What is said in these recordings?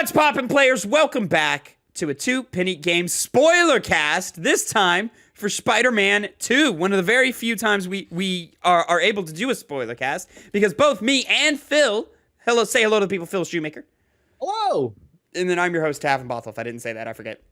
What's poppin', players? Welcome back to a two-penny game Spoilercast. This time for Spider-Man 2. One of the very few times we are able to do a Spoilercast because both me and Phil, say hello to the people, Phil Shoemaker. Hello. And then I'm your host, Tavin Bothel. If I didn't say that, I forget.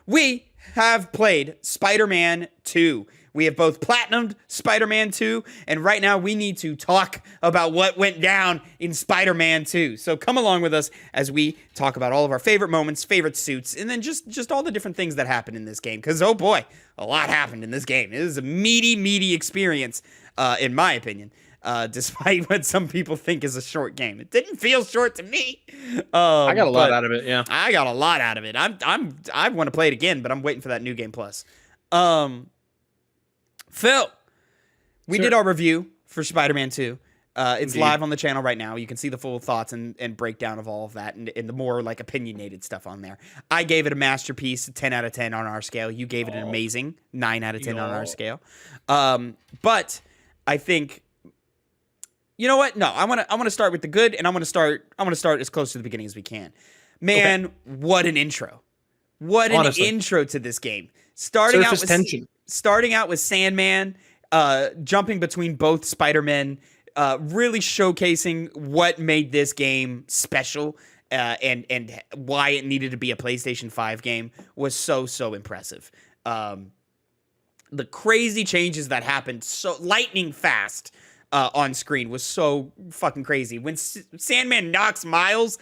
We have played Spider-Man 2. We have both platinumed Spider-Man 2, and right now we need to talk about what went down in Spider-Man 2. So come along with us as we talk about all of our favorite moments, favorite suits, and then just all the different things that happened in this game. Because, oh boy, a lot happened in this game. It was a meaty experience, in my opinion, despite what some people think is a short game. It didn't feel short to me. I got a lot out of it, yeah. I got a lot out of it. I want to play it again, but I'm waiting for that New Game Plus. Phil, we did our review for Spider-Man 2. It's live on the channel right now. You can see the full thoughts and breakdown of all of that and the more like opinionated stuff on there. I gave it a masterpiece, 10 out of 10 on our scale. You gave it an amazing 9 out of 10 on our scale. But I think, you know what? No, I want to start with the good, and I want to start as close to the beginning as we can. Man, what an intro. What an intro to this game. Starting out with Sandman, jumping between both Spider-Men, really showcasing what made this game special and why it needed to be a PlayStation 5 game was so impressive. The crazy changes that happened so lightning fast on screen was so fucking crazy. When Sandman knocks Miles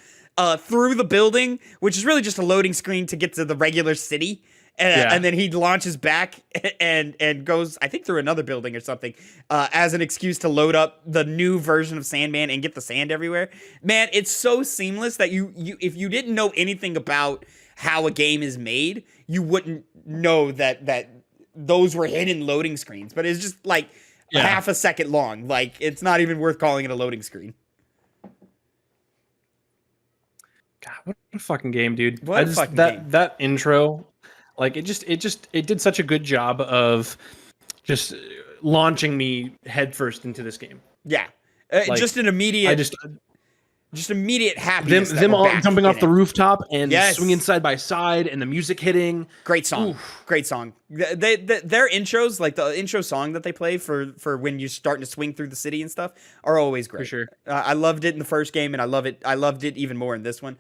through the building, which is really just a loading screen to get to the regular city, and then he launches back and goes, I think, through another building or something, as an excuse to load up the new version of Sandman and get the sand everywhere. Man, it's so seamless that you if you didn't know anything about how a game is made, you wouldn't know that those were hidden loading screens. But it's just like half a second long. Like, it's not even worth calling it a loading screen. God, what a fucking game, dude. What a fucking game. That intro, like, it did such a good job of just launching me headfirst into this game. Yeah. Just an immediate immediate happiness. Them all jumping off the rooftop and swinging side by side, and the music hitting. Great song. Oof. Great song. Their intros, like the intro song that they play for when you're starting to swing through the city and stuff, are always great. For sure. I loved it in the first game, and I loved it even more in this one.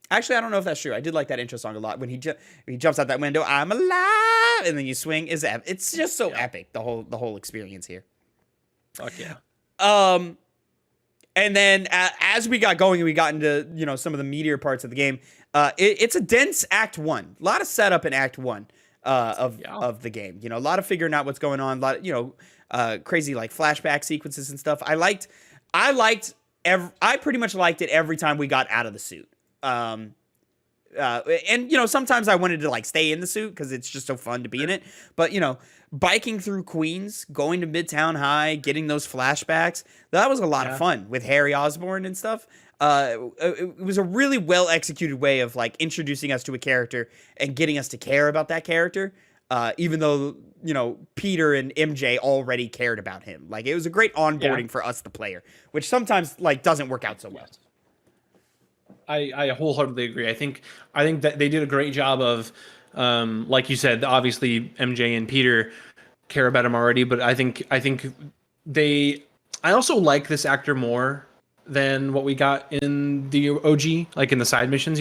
Actually, I don't know if that's true. I did like that intro song a lot. When he jumps out that window, I'm alive, and then you swing. It's just so epic. The whole experience here. Fuck yeah. And then as we got going and we got into, some of the meatier parts of the game, it's a dense Act 1. A lot of setup in Act 1 of the game. A lot of figuring out what's going on. A lot of, crazy like flashback sequences and stuff. I pretty much liked it every time we got out of the suit. And sometimes I wanted to like stay in the suit because it's just so fun to be in it. But, biking through Queens, going to Midtown High, getting those flashbacks, that was a lot of fun with Harry Osborn and stuff. It was a really well executed way of like introducing us to a character and getting us to care about that character. Even though, Peter and MJ already cared about him. Like, it was a great onboarding for us, the player, which sometimes like doesn't work out so well. I wholeheartedly agree. I think that they did a great job of, like you said, obviously MJ and Peter care about him already, but I think I also like this actor more than what we got in the OG, like in the side missions,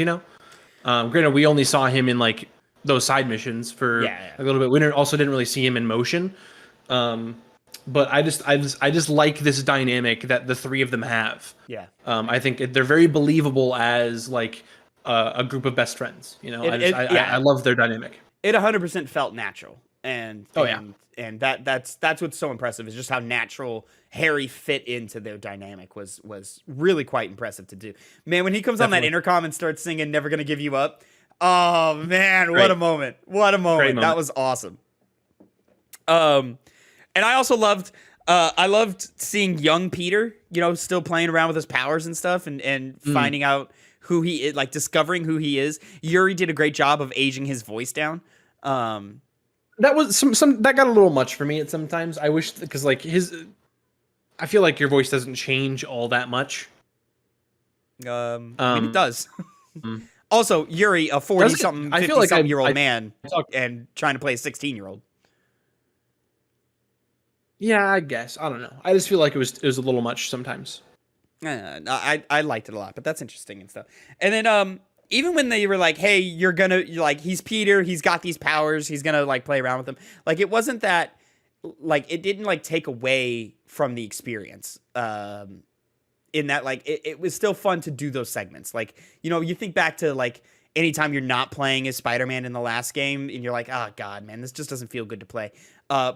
Granted, we only saw him in like those side missions for a little bit. We also didn't really see him in motion. But I just like this dynamic that the three of them have. Yeah. I think they're very believable as like a group of best friends. I love their dynamic. It 100% felt natural, and that's what's so impressive is just how natural Harry fit into their dynamic was really quite impressive to do. Man, when he comes on that intercom and starts singing "Never Gonna Give You Up," oh man, what a moment! What a moment! That was awesome. And I also loved seeing young Peter, still playing around with his powers and stuff and finding out who he is, like discovering who he is. Yuri did a great job of aging his voice down. That was that got a little much for me at sometimes. I wish, because like I feel like your voice doesn't change all that much. I mean, it does. Also, Yuri, a 40-something, 50-something-year-old man, and trying to play a 16-year-old. Yeah, I guess. I don't know. I just feel like it was a little much sometimes. I liked it a lot, but that's interesting and stuff. And then even when they were like, "Hey, you're like, he's Peter, he's got these powers, he's gonna like play around with them," like it wasn't that, like it didn't like take away from the experience. In that, like it was still fun to do those segments. Like, you know, you think back to like anytime you're not playing as Spider-Man in the last game, and you're like, "Oh God, man, this just doesn't feel good to play."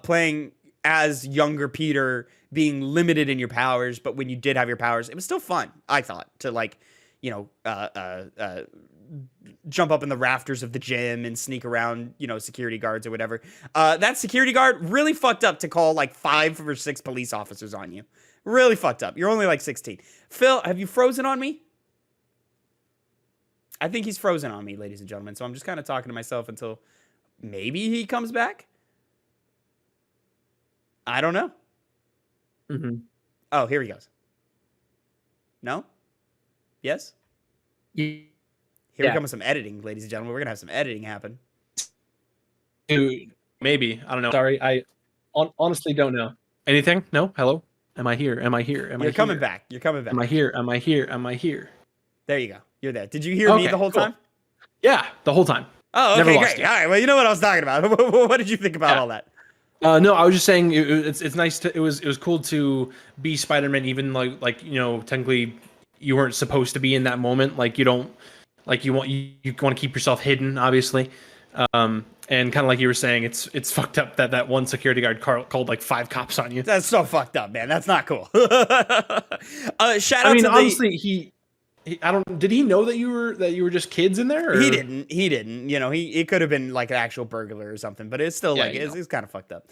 Playing as younger Peter, being limited in your powers, but when you did have your powers, it was still fun, I thought, to like, you know, jump up in the rafters of the gym and sneak around, you know, security guards or whatever. That security guard really fucked up to call like 5 or 6 police officers on you. Really fucked up. You're only like 16. Phil, have you frozen on me? I think he's frozen on me, ladies and gentlemen. So I'm just kind of talking to myself until maybe he comes back. I don't know. Oh, here he goes. No? Yes? Here we come with some editing, ladies and gentlemen. We're going to have some editing happen. Dude, maybe. I don't know. Sorry, I honestly don't know. Anything? No? Hello? Am I here? You're coming back. You're coming back. Am I here? There you go. You're there. Did you hear me the whole time? Yeah, the whole time. Oh, okay, great. All right. Well, you know what I was talking about. What did you think about all that? No, I was just saying it's nice to it was cool to be Spider-Man, even like you know, technically you weren't supposed to be in that moment. Like you don't like you want to keep yourself hidden, obviously. And kind of like you were saying, it's fucked up that one security guard called like 5 cops on you. That's so fucked up, man. That's not cool. Shout out to honestly, he I don't. Did he know that you were just kids in there? Or? He didn't. You know, it could have been like an actual burglar or something, but it's still it's kind of fucked up.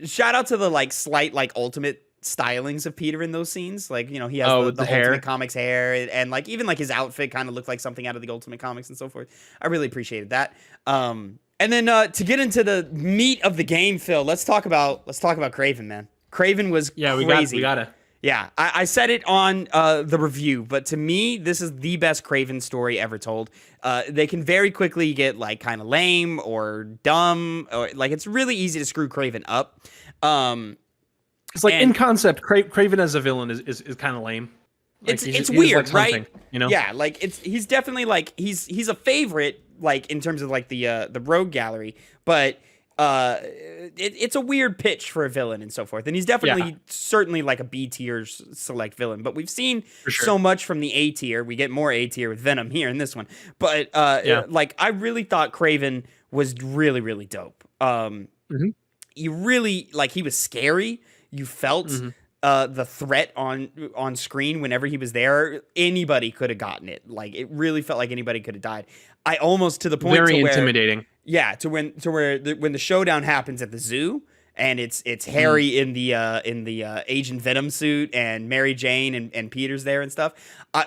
Shout out to the like slight like ultimate stylings of Peter in those scenes. Like, you know, he has the hair. Ultimate Comics hair, and like even like his outfit kind of looked like something out of the Ultimate Comics and so forth. I really appreciated that. And then to get into the meat of the game, Phil, let's talk about Kraven, man. Kraven was crazy. We gotta. Yeah, I said it on the review, but to me, this is the best Kraven story ever told. They can very quickly get like kind of lame or dumb, or like it's really easy to screw Kraven up. It's like in concept, Kraven as a villain is kind of lame. Like it's weird, like right? You know? Yeah, like he's definitely like he's a favorite, like in terms of like the rogue gallery, but it's a weird pitch for a villain and so forth. And he's definitely certainly like a B tier select villain, but we've seen so much from the A tier. We get more A tier with Venom here in this one, but like I really thought Kraven was really, really dope. You really like, he was scary. You felt the threat on screen whenever he was there. Anybody could have gotten it. Like it really felt like anybody could have died. I almost to the point very to where, intimidating. Yeah, when the showdown happens at the zoo and it's Harry in the Agent Venom suit and Mary Jane and Peter's there and stuff.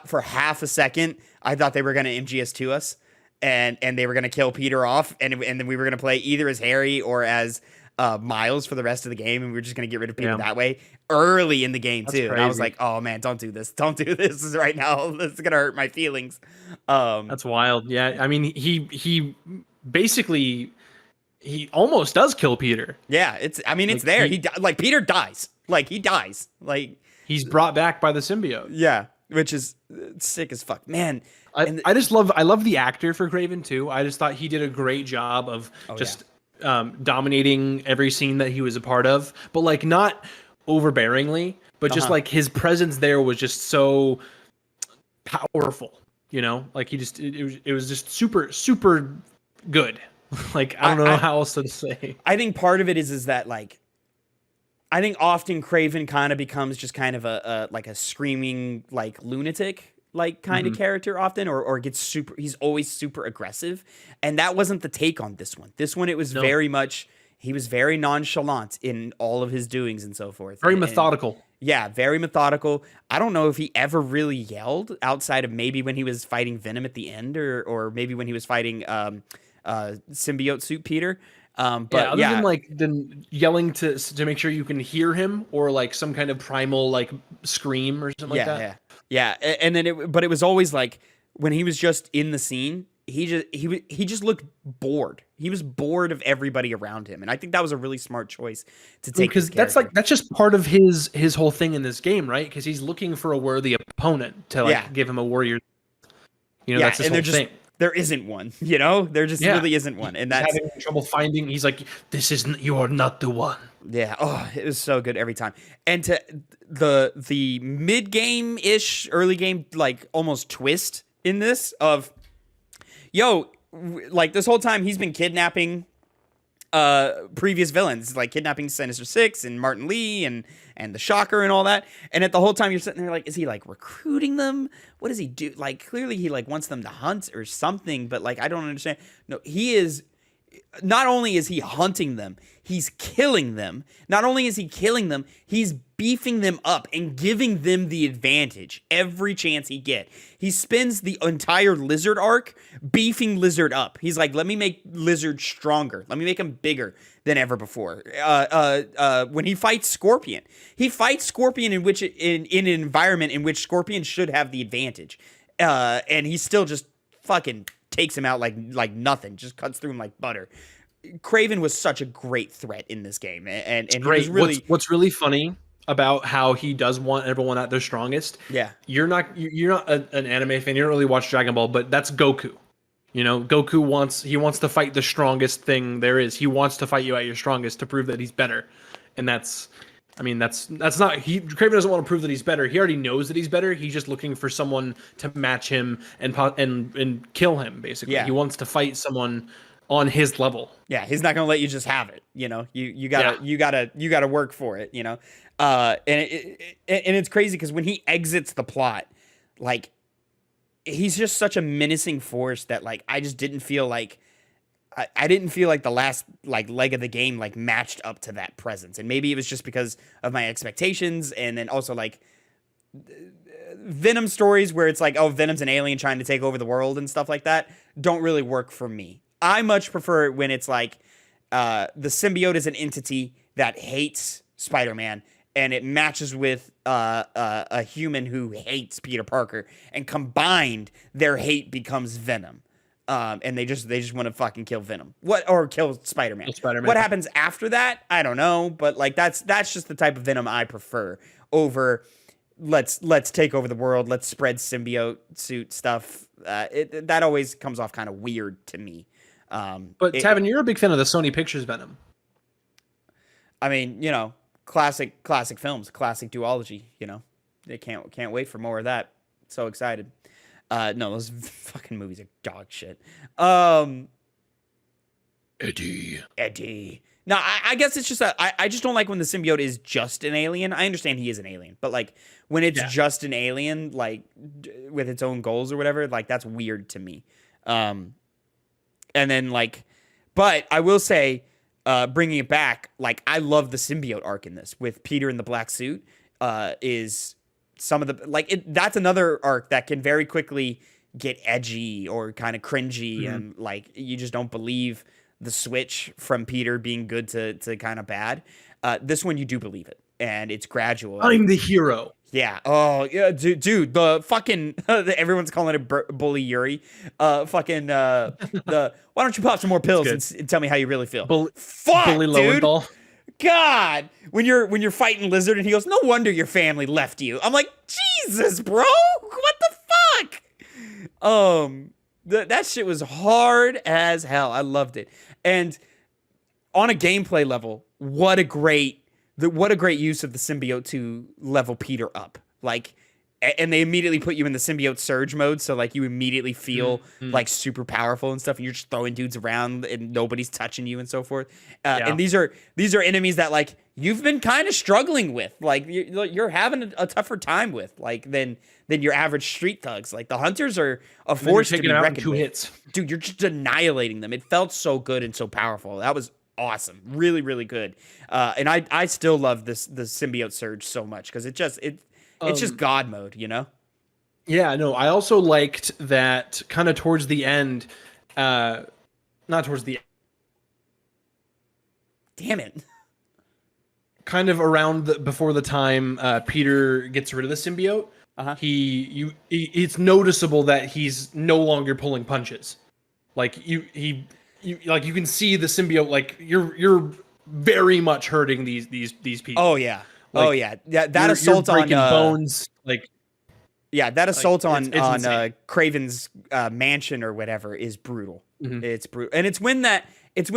For half a second, I thought they were gonna MGS2 us and they were gonna kill Peter off and then we were gonna play either as Harry or as Miles for the rest of the game, and we were just gonna get rid of Peter that way early in the game too. And I was like, "Oh man, don't do this right now. This is gonna hurt my feelings." That's wild. Yeah, I mean, he basically he almost does kill Peter. Yeah, it's there. Peter dies. Like he dies. Like he's brought back by the symbiote. Yeah, which is sick as fuck, man. I love the actor for Kraven too. I just thought he did a great job of dominating every scene that he was a part of, but like not overbearingly, but just like his presence there was just so powerful, you know, like he just it was just super good. Like I don't know how else to say. I think part of it is that like I think often Kraven kind of becomes just kind of a screaming like lunatic like kind of character often, or gets he's always super aggressive. And that wasn't the take on this one. This one, it was very much, he was very nonchalant in all of his doings and so forth. Very methodical. Yeah, very methodical. I don't know if he ever really yelled outside of maybe when he was fighting Venom at the end or maybe when he was fighting symbiote suit Peter. But other than like then yelling to make sure you can hear him, or like some kind of primal like scream or something like that. And then but it was always like when he was just in the scene, he just looked bored. He was bored of everybody around him, and I think that was a really smart choice to take. Because that's just part of his whole thing in this game, right? Because he's looking for a worthy opponent to like give him a warrior. You know, that's his whole thing. There isn't one, you know? There just really isn't one. And that's having trouble finding. He's like, you're not the one. Yeah. Oh, it was so good every time. And to the mid-game-ish, early game, like almost twist in this of, like this whole time he's been kidnapping previous villains, like kidnapping Sinister Six and Martin Lee and the Shocker and all that. And at the whole time you're sitting there like, is he like recruiting them? What does he do? Like clearly he like wants them to hunt or something, but like I don't understand. No, he is not only is he hunting them, he's killing them. Not only is he killing them, he's beefing them up and giving them the advantage every chance he get. He spends the entire Lizard arc beefing Lizard up. He's like, let me make Lizard stronger. Let me make him bigger than ever before. When he fights Scorpion, he fights Scorpion in an environment in which Scorpion should have the advantage. And he still just fucking takes him out like nothing, just cuts through him like butter. Kraven was such a great threat in this game, and he was really. What's really funny about how he does want everyone at their strongest. Yeah, you're not an anime fan. You don't really watch Dragon Ball, but that's Goku. You know, Goku wants to fight the strongest thing there is. He wants to fight you at your strongest to prove that he's better, and that's not Kraven doesn't want to prove that he's better. He already knows that he's better. He's just looking for someone to match him and kill him. Basically, he wants to fight someone on his level. Yeah, he's not gonna let you just have it. You know, you gotta work for it. You know, and it's crazy because when he exits the plot, like he's just such a menacing force that like I just didn't feel like. I didn't feel like the last like leg of the game like matched up to that presence, and maybe it was just because of my expectations, and then also like Venom stories where it's like, oh, Venom's an alien trying to take over the world and stuff like that don't really work for me. I much prefer it when it's like the symbiote is an entity that hates Spider-Man, and it matches with a human who hates Peter Parker, and combined their hate becomes Venom. And they just want to fucking kill Venom. Kill Spider-Man. What happens after that? I don't know, but like that's just the type of Venom I prefer over let's take over the world, let's spread symbiote suit stuff. That always comes off kind of weird to me. But Tavin, you're a big fan of the Sony Pictures Venom. I mean, you know, classic films, classic duology, you know. They can't wait for more of that. So excited. No, those fucking movies are dog shit. Eddie. No, I guess it's just that I just don't like when the symbiote is just an alien. I understand he is an alien, but like when it's just an alien, like with its own goals or whatever, like that's weird to me. And then like, but I will say, bringing it back, like I love the symbiote arc in this with Peter in the black suit. Is some of the like that's another arc that can very quickly get edgy or kind of cringy, and like you just don't believe the switch from Peter being good to kind of bad. This one you do believe it, and it's gradual. I'm the hero. Yeah. Oh yeah, dude. The fucking everyone's calling it Bully Yuri. The why don't you pop some more pills and tell me how you really feel? Fuck, Bully dude. Lowenthal. God, when you're fighting Lizard and he goes, no wonder your family left you. I'm like, Jesus, bro, what the fuck? That shit was hard as hell. I loved it, and on a gameplay level, what a great use of the symbiote to level Peter up. Like, and they immediately put you in the symbiote surge mode, so like you immediately feel like super powerful and stuff, and you're just throwing dudes around and nobody's touching you and so forth. And these are enemies that like you've been kind of struggling with, like you're having a tougher time with, like than your average street thugs. Like the hunters are a force to be reckoned with. Hits. Dude, you're just annihilating them. It felt so good and so powerful. That was awesome, really, really good. And I still love the symbiote surge so much because it's just God mode, you know? Yeah, no, I also liked that kind of towards the end, not towards the Damn it. Kind of around before the time Peter gets rid of the symbiote, it's noticeable that he's no longer pulling punches. Like you can see the symbiote. Like you're very much hurting these people. Oh yeah. Like, That assault you're breaking on bones. Like that assault it's on insane. Craven's mansion or whatever is brutal. Mm-hmm. It's brutal, and it's when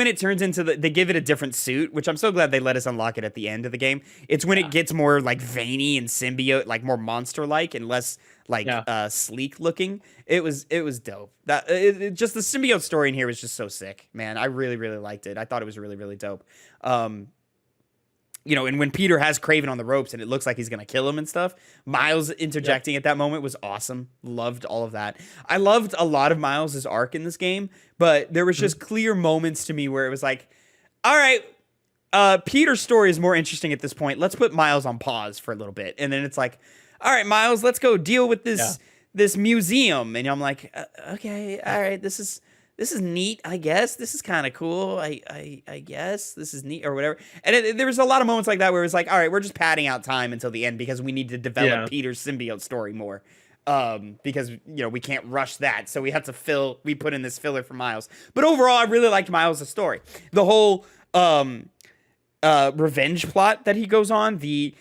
it turns into they give it a different suit, which I'm so glad they let us unlock it at the end of the game. It's when it gets more like veiny and symbiote, like more monster like and less like sleek looking. It was dope. Just the symbiote story in here was just so sick, man. I really really liked it. I thought it was really really dope. And when Peter has Kraven on the ropes and it looks like he's going to kill him and stuff, Miles interjecting at that moment was awesome. Loved all of that. I loved a lot of Miles' arc in this game, but there was just clear moments to me where it was like, all right, Peter's story is more interesting at this point. Let's put Miles on pause for a little bit. And then it's like, all right, Miles, let's go deal with this museum. And I'm like, okay, all right, this is neat, I guess. This is kind of cool. I guess this is neat or whatever. And there was a lot of moments like that where it was like, all right, we're just padding out time until the end because we need to develop Peter's symbiote story more. Because we can't rush that. So we have to we put in this filler for Miles. But overall, I really liked Miles' story. The whole revenge plot that he goes on, the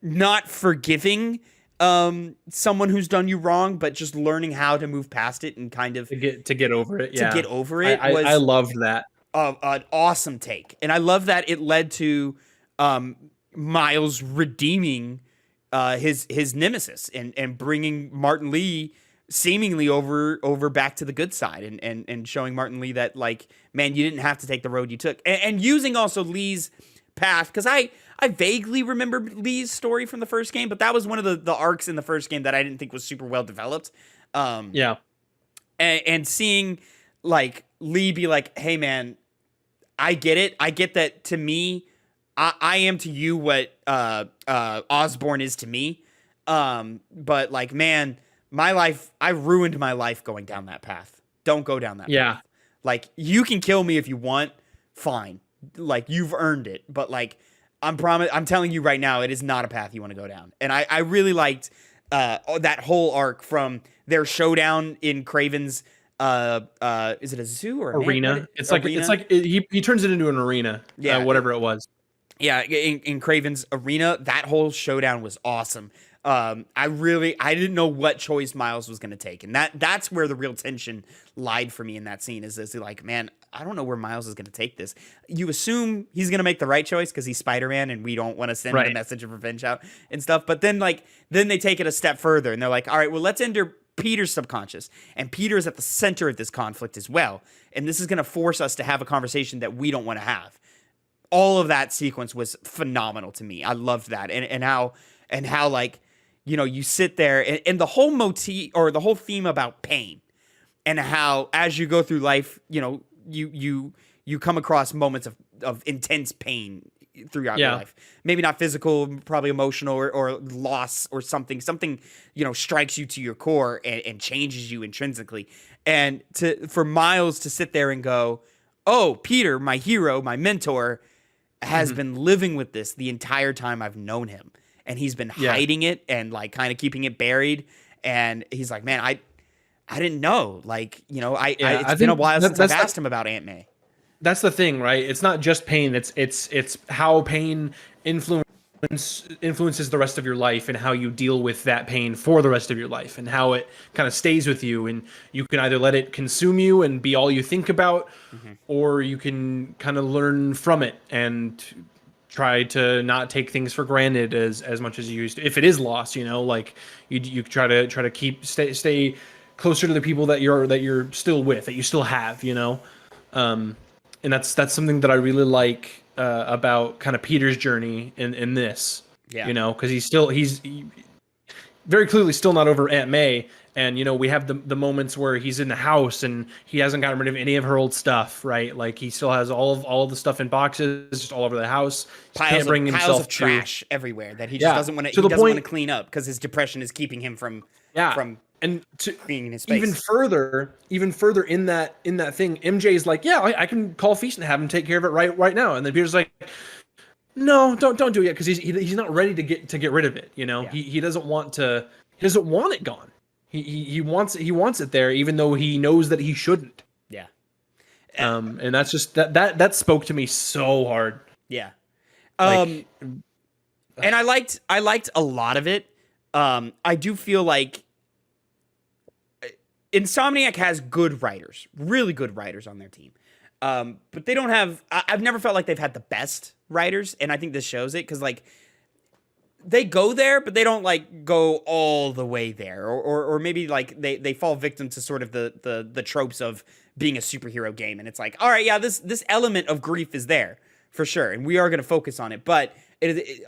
not forgiving someone who's done you wrong, but just learning how to move past it and kind of to get over it. To get over it. I loved that. An awesome take. And I love that it led to Miles redeeming his nemesis and bringing Martin Lee seemingly over back to the good side and showing Martin Lee that, like, man, you didn't have to take the road you took. And using also Lee's path, because I vaguely remember Lee's story from the first game, but that was one of the arcs in the first game that I didn't think was super well developed. And seeing, like, Lee be like, hey, man, I get it. I get that to me, I am to you what Osborn is to me. But, like, man, my life, I ruined my life going down that path. Don't go down that path. Like, you can kill me if you want. Fine. Like, you've earned it. But, like, I'm telling you right now, it is not a path you want to go down. And I really liked that whole arc from their showdown in Kraven's is it a zoo or arena? He turns it into an arena. Whatever it was. Yeah, in Kraven's arena, that whole showdown was awesome. I didn't know what choice Miles was going to take, and that's where the real tension lied for me in that scene. Is like, man, I don't know where Miles is going to take this. You assume he's going to make the right choice because he's Spider-Man, and we don't want to send the message of revenge out and stuff. But then they take it a step further, and they're like, all right, well, let's enter Peter's subconscious, and Peter is at the center of this conflict as well, and this is going to force us to have a conversation that we don't want to have. All of that sequence was phenomenal to me. I loved that, and how like, you sit there and the whole motif or the whole theme about pain and how as you go through life, you come across moments of intense pain throughout your life. Maybe not physical, probably emotional or loss or something, strikes you to your core and changes you intrinsically. And for Miles to sit there and go, oh, Peter, my hero, my mentor, has been living with this the entire time I've known him. And he's been hiding it and, like, kind of keeping it buried. And he's like, man, I didn't know. Like, it's been a while since I've asked him about Aunt May. That's the thing, right? It's not just pain. It's how pain influences the rest of your life and how you deal with that pain for the rest of your life and how it kind of stays with you. And you can either let it consume you and be all you think about, or you can kind of learn from it and try to not take things for granted as much as you used to. If it is lost, like you try to stay closer to the people that you're still with, that you still have, and that's something that I really like about kind of Peter's journey in this, because he's very clearly still not over Aunt May. And, we have the moments where he's in the house and he hasn't gotten rid of any of her old stuff, right? Like, he still has all of the stuff in boxes just all over the house. Piles of trash everywhere that he just doesn't want to clean up because his depression is keeping him from And to being in his space. even further in that thing, MJ is like, yeah, I can call Feast and have him take care of it right now. And then Peter's like, no, don't do it yet, because he's not ready to get rid of it. You know, he doesn't want it gone. He wants it there, even though he knows that he shouldn't. Yeah. And that's just that spoke to me so hard. Yeah. And I liked a lot of it. I do feel like Insomniac has good writers, really good writers on their team. But they don't have, I've never felt like they've had the best writers, and I think this shows it, because like they go there, but they don't like go all the way there, or maybe like they fall victim to sort of the tropes of being a superhero game, and it's like, all right, yeah, this element of grief is there for sure, and we are going to focus on it, but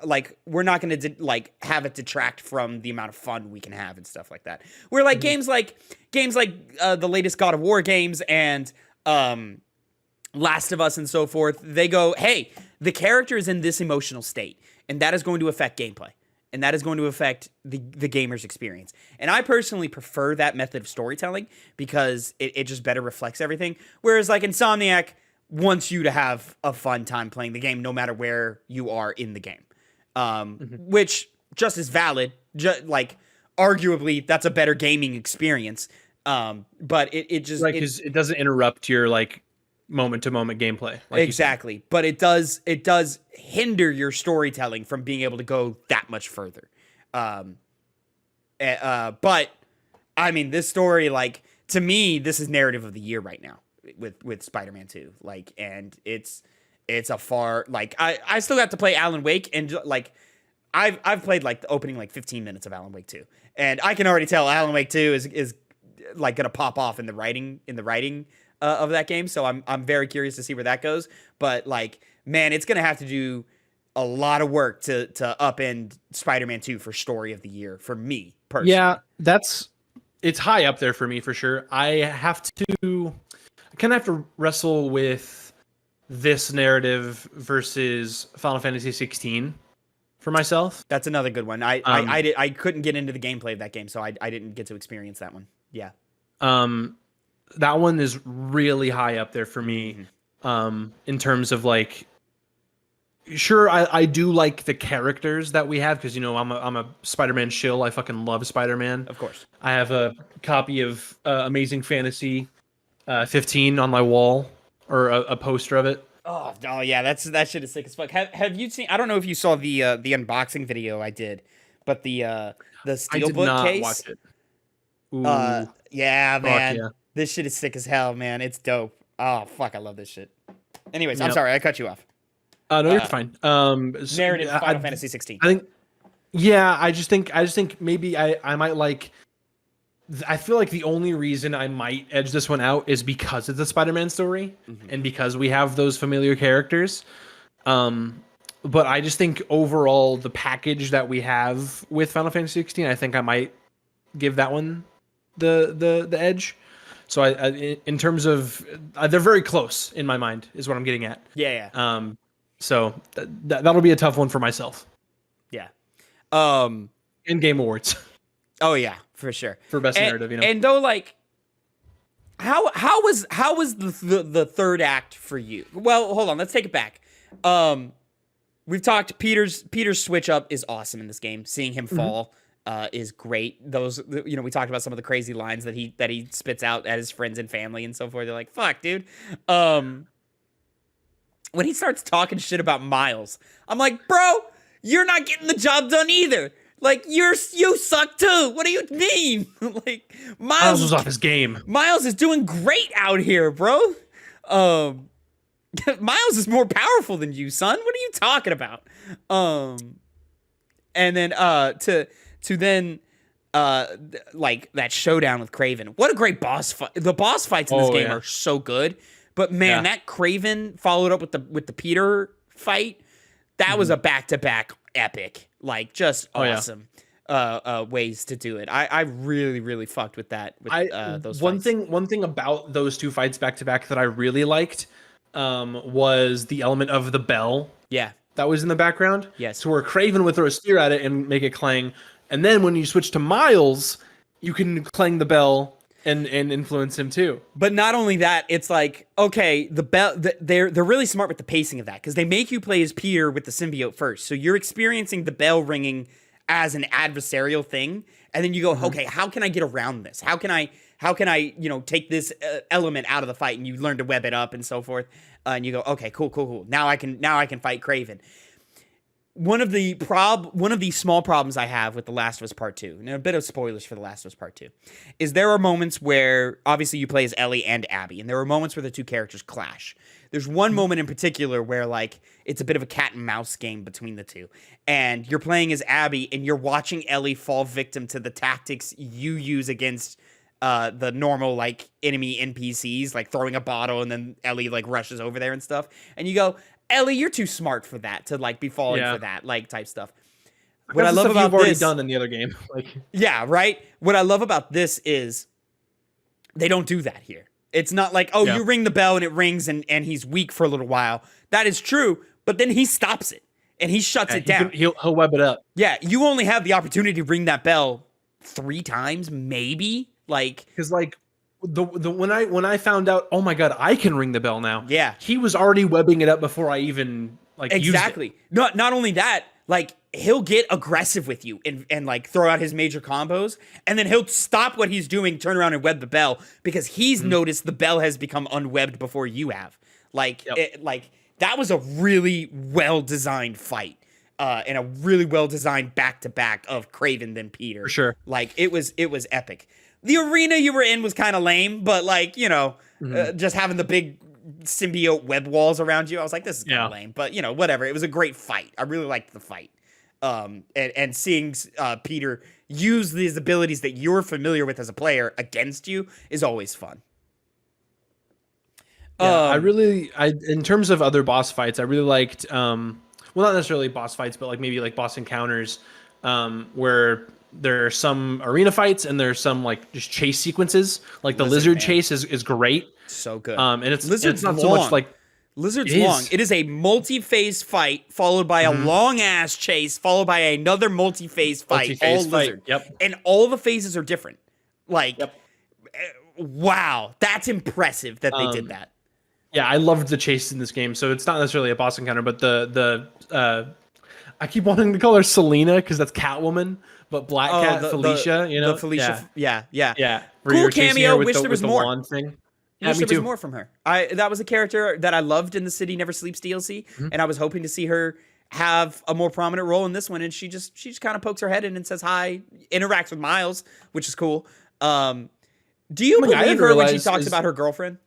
like we're not going to like have it detract from the amount of fun we can have and stuff like that. Where like games like the latest God of War games and Last of Us and so forth, they go, hey, the character is in this emotional state, and that is going to affect gameplay, and that is going to affect the gamer's experience. And I personally prefer that method of storytelling, because it just better reflects everything. Whereas like Insomniac wants you to have a fun time playing the game, no matter where you are in the game, which just is valid. Like arguably, that's a better gaming experience. But it just right, because it doesn't interrupt your like moment-to-moment gameplay. Like exactly, but it does hinder your storytelling from being able to go that much further. But I mean, this story, like, to me, this is narrative of the year right now with Spider-Man 2. Like, and it's a far, like, I still got to play Alan Wake, and like I've played like the opening like 15 minutes of Alan Wake 2, and I can already tell Alan Wake 2 is like gonna pop off in the writing of that game. So I'm very curious to see where that goes. But like, man, it's gonna have to do a lot of work to upend Spider-Man 2 for story of the year for me personally. Yeah, it's high up there for me for sure. I kind of have to wrestle with this narrative versus Final Fantasy 16 for myself. That's another good one. I couldn't get into the gameplay of that game, so I didn't get to experience that one. Yeah. That one is really high up there for me. In terms of like, sure, I do like the characters that we have, because, you know, I'm a Spider-Man shill. I fucking love Spider-Man. Of course. I have a copy of Amazing Fantasy 15 on my wall, or a poster of it. Oh yeah, that shit is sick as fuck. Have you seen? I don't know if you saw the unboxing video I did, but the steelbook case. Watch it. Ooh. Yeah, man. Yeah. This shit is sick as hell, man. It's dope. Oh fuck, I love this shit. Anyways, Yep. I'm sorry, I cut you off. No, you're fine. Narrative Final Fantasy 16. I think. Yeah, I just think maybe I might like. I feel like the only reason I might edge this one out is because it's a Spider-Man story, and because we have those familiar characters. But I just think overall the package that we have with Final Fantasy 16, I think I might give that one the edge. So I in terms of they're very close in my mind is what I'm getting at. Yeah. So that'll be a tough one for myself. Yeah. In Game Awards. Oh yeah, for sure. For best narrative, you know. And though, like, how was the third act for you? Well, hold on, let's take it back. We've talked Peter's switch up is awesome in this game. Seeing him fall is great. Those, you know, we talked about some of the crazy lines that he spits out at his friends and family and so forth. They're like, "Fuck, dude." When he starts talking shit about Miles, I'm like, "Bro, you're not getting the job done either. Like, you suck too. What do you mean?" Like, Miles was off his game. Miles is doing great out here, bro. Miles is more powerful than you, son. What are you talking about? And then to then like that showdown with Kraven. What a great boss fight. The boss fights in this game are so good. But man, that Kraven followed up with the Peter fight, that was a back-to-back epic. Like, just awesome ways to do it. I really, really fucked with that. Those fights. One thing about those two fights back-to-back that I really liked was the element of the bell. Yeah. That was in the background. Yes. So where Kraven would throw a spear at it and make it clang. And then when you switch to Miles, you can clang the bell and influence him too. But not only that, it's like, okay, the bell. They're really smart with the pacing of that because they make you play as Peter with the symbiote first, so you're experiencing the bell ringing as an adversarial thing, and then you go, okay, how can I get around this? How can I take this element out of the fight? And you learn to web it up and so forth, and you go, okay, cool. Now I can fight Kraven. One of the small problems I have with The Last of Us Part 2, and a bit of spoilers for The Last of Us Part 2, is there are moments where, obviously, you play as Ellie and Abby, and there are moments where the two characters clash. There's one moment in particular where, like, it's a bit of a cat and mouse game between the two, and you're playing as Abby, and you're watching Ellie fall victim to the tactics you use against the normal, like, enemy NPCs, like throwing a bottle, and then Ellie, like, rushes over there and stuff, and you go, Ellie, you're too smart for that, to like be falling for that, like, type stuff. What I love about you've already this, done in the other game, like, yeah, right. What I love about this is they don't do that here. It's not like, oh, you ring the bell and it rings and he's weak for a little while. That is true, but then he stops it and he shuts it down. He'll web it up. Yeah, you only have the opportunity to ring that bell 3 times, maybe. Like, because like when I found out, oh my god, I can ring the bell now. Yeah, he was already webbing it up before I even exactly. Used it. Not only that, like, he'll get aggressive with you and like throw out his major combos, and then he'll stop what he's doing, turn around and web the bell because he's noticed the bell has become unwebbed before you have. Like, that was a really well designed fight. And a really well designed back to back of Kraven than Peter. For sure. Like, it was epic. The arena you were in was kind of lame, but like, just having the big symbiote web walls around you, I was like, this is kind of lame, but whatever. It was a great fight. I really liked the fight. And seeing Peter use these abilities that you're familiar with as a player against you is always fun. Yeah, in terms of other boss fights, I really liked, well, not necessarily boss fights, but like maybe like boss encounters, where there are some arena fights and there's some like just chase sequences. Like the lizard chase is great. So good. And it's not long. so much like Lizard's long. It is a multi-phase fight followed by a long ass chase followed by another multi-phase fight. All lizard. Yep. And all the phases are different. Like, wow, that's impressive that they did that. Yeah, I loved the chase in this game. So it's not necessarily a boss encounter, but the I keep wanting to call her Selena because that's Catwoman, but Black Cat Felicia. The Felicia. Yeah. Cool cameo. Wish there was more. Wand thing. I wish there was more from her. That was a character that I loved in the City Never Sleeps DLC, and I was hoping to see her have a more prominent role in this one. And she just kind of pokes her head in and says hi, interacts with Miles, which is cool. Do you believe her when she talks about her girlfriend?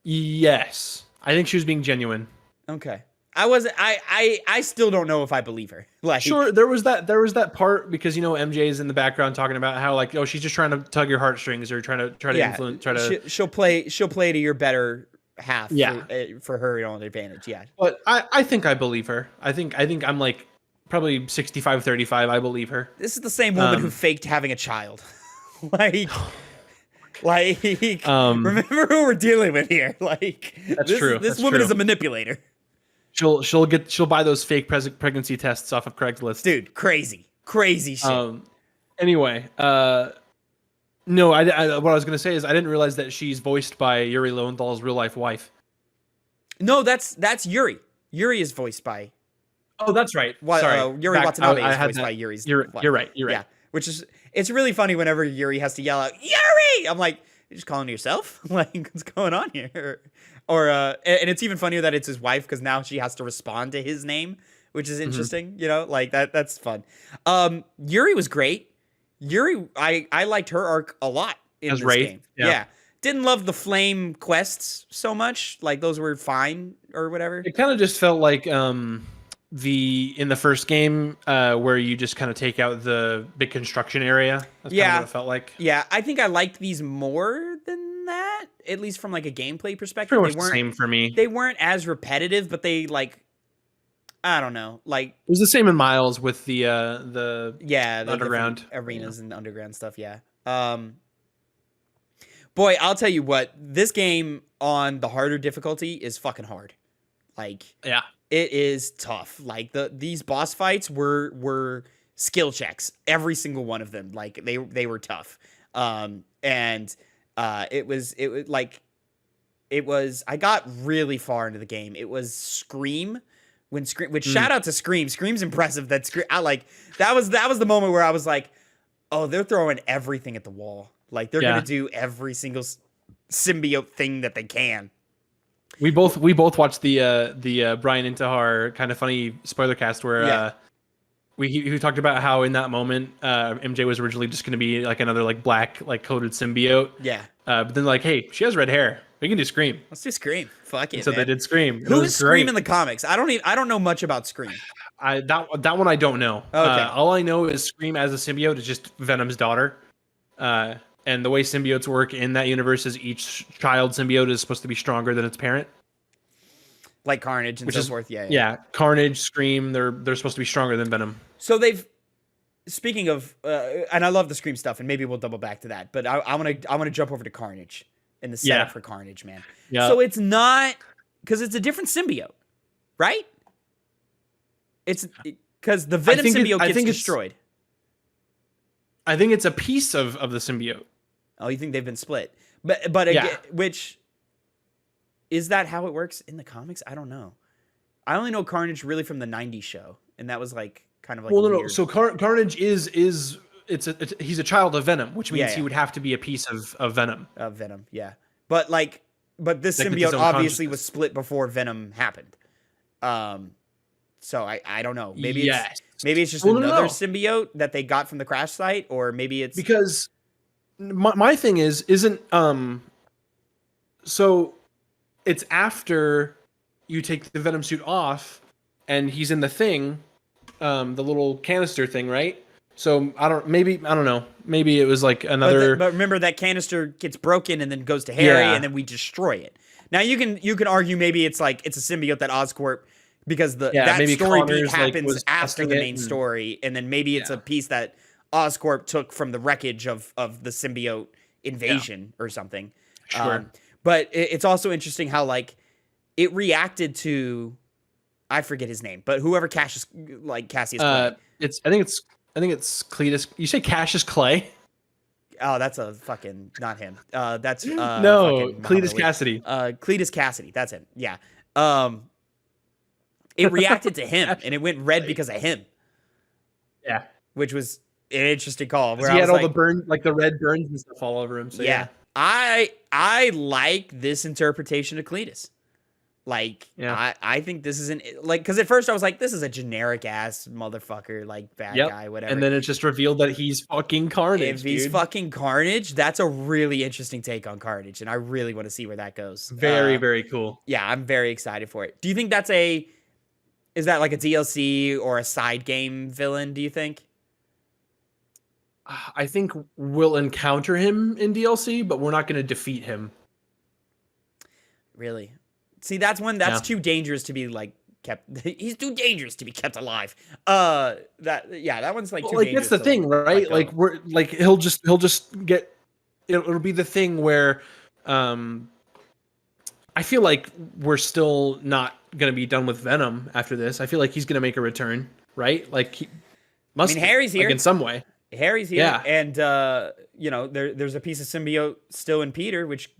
Yes, I think she was being genuine. Okay. I still don't know if I believe her. Like, sure, there was that part because MJ is in the background talking about how like, oh, she's just trying to tug your heartstrings or try to influence, she'll play to your better half. For her own advantage. Yeah, but I think I believe her. I think I'm like probably 65-35. I believe her. This is the same woman who faked having a child. Remember who we're dealing with here. Like, that's true. This woman is a manipulator. She'll buy those fake pregnancy tests off of Craigslist. Dude, crazy shit. Anyway, no, what I was gonna say is I didn't realize that she's voiced by Yuri Lowenthal's real life wife. No, that's Yuri. Yuri is voiced by. Oh, that's right. Sorry, Yuri Watanabe is voiced by Yuri's. You're right. Yeah, it's really funny whenever Yuri has to yell out Yuri. I'm like, you're just calling to yourself? Like, what's going on here? And it's even funnier that it's his wife because now she has to respond to his name, which is interesting. Like that's fun. Yuri was great. Yuri, I liked her arc a lot in this game. Yeah. Didn't love the flame quests so much. Like, those were fine or whatever. It kind of just felt like in the first game where you just kind of take out the big construction area. That's kind of what it felt like. Yeah, I think I liked these more than that, at least from like a gameplay perspective. Pretty much the same for me. They weren't as repetitive, but they I don't know, like it was the same in Miles with the underground arenas and underground stuff. Yeah. Boy, I'll tell you what, this game on the harder difficulty is fucking hard. Like, yeah. It is tough. Like these boss fights were skill checks, every single one of them. Like they were tough. It was I got really far into the game. It was Scream. Which shout out to Scream. Scream's impressive. That was the moment where I was like, oh, they're throwing everything at the wall. Like they're gonna do every single symbiote thing that they can. We both watched the Brian Intihar kind of funny spoilercast where we talked about how in that moment MJ was originally just going to be like another like black like coated symbiote. Yeah. But then like, hey, she has red hair. We can do Scream. Let's do Scream. Fuck it. So man. they did Scream. Who is Scream in the comics? I don't know much about Scream. That one I don't know. Okay. All I know is Scream as a symbiote is just Venom's daughter. And the way symbiotes work in that universe is each child symbiote is supposed to be stronger than its parent. Like Carnage and so forth. Yeah. Carnage, Scream, they're supposed to be stronger than Venom. So speaking of, and I love the Scream stuff, and maybe we'll double back to that, but I want to jump over to Carnage and the setup for Carnage, man. Yeah. So it's not, because it's a different symbiote, right? It's because the Venom symbiote gets destroyed. I think it's a piece of the symbiote. Oh, you think they've been split? But again, which is that how it works in the comics? I don't know. I only know Carnage really from the '90s show, and that was like kind of like no. So Carnage he's a child of Venom, which means he would have to be a piece of Venom. Of Venom, yeah. But this symbiote obviously was split before Venom happened. So I don't know. Maybe it's just another symbiote that they got from the crash site, or maybe it's because my thing isn't so it's after you take the Venom suit off and he's in the thing, the little canister thing, right? So I don't know. Maybe it was like another. But remember that canister gets broken and then goes to Harry, and then we destroy it. Now you can argue maybe it's a symbiote that Oscorp, because that story beat happens after the main story, and then maybe it's a piece that Oscorp took from the wreckage of the symbiote invasion or something. Sure. But it's also interesting how it reacted to, I forget his name, but whoever Cassius Clay. I think it's Cletus. You say Cassius Clay? Oh, that's a fucking not him. That's no, Cletus Cassidy. Cletus Cassidy. That's him. Yeah. It reacted to him, and it went red because of him. Yeah, which was an interesting call. Where he had all the burn, like the red burns and stuff all over him. So yeah. I like this interpretation of Cletus. I think this isn't because at first I was like, this is a generic ass motherfucker, bad guy, whatever. And then it's just revealed that he's fucking Carnage. If he's fucking Carnage, that's a really interesting take on Carnage, and I really want to see where that goes. Very, very cool. Yeah, I'm very excited for it. Do you think is that like a DLC or a side game villain, do you think? I think we'll encounter him in DLC, but we're not going to defeat him. Really? See, that's too dangerous to be kept. He's too dangerous to be kept alive. That one's too dangerous. That's the thing, right? He'll just get. It'll be the thing where, I feel like we're still not gonna be done with Venom after this. I feel like he's gonna make a return, right? Harry's here in some way. Harry's here, and there's a piece of symbiote still in Peter, which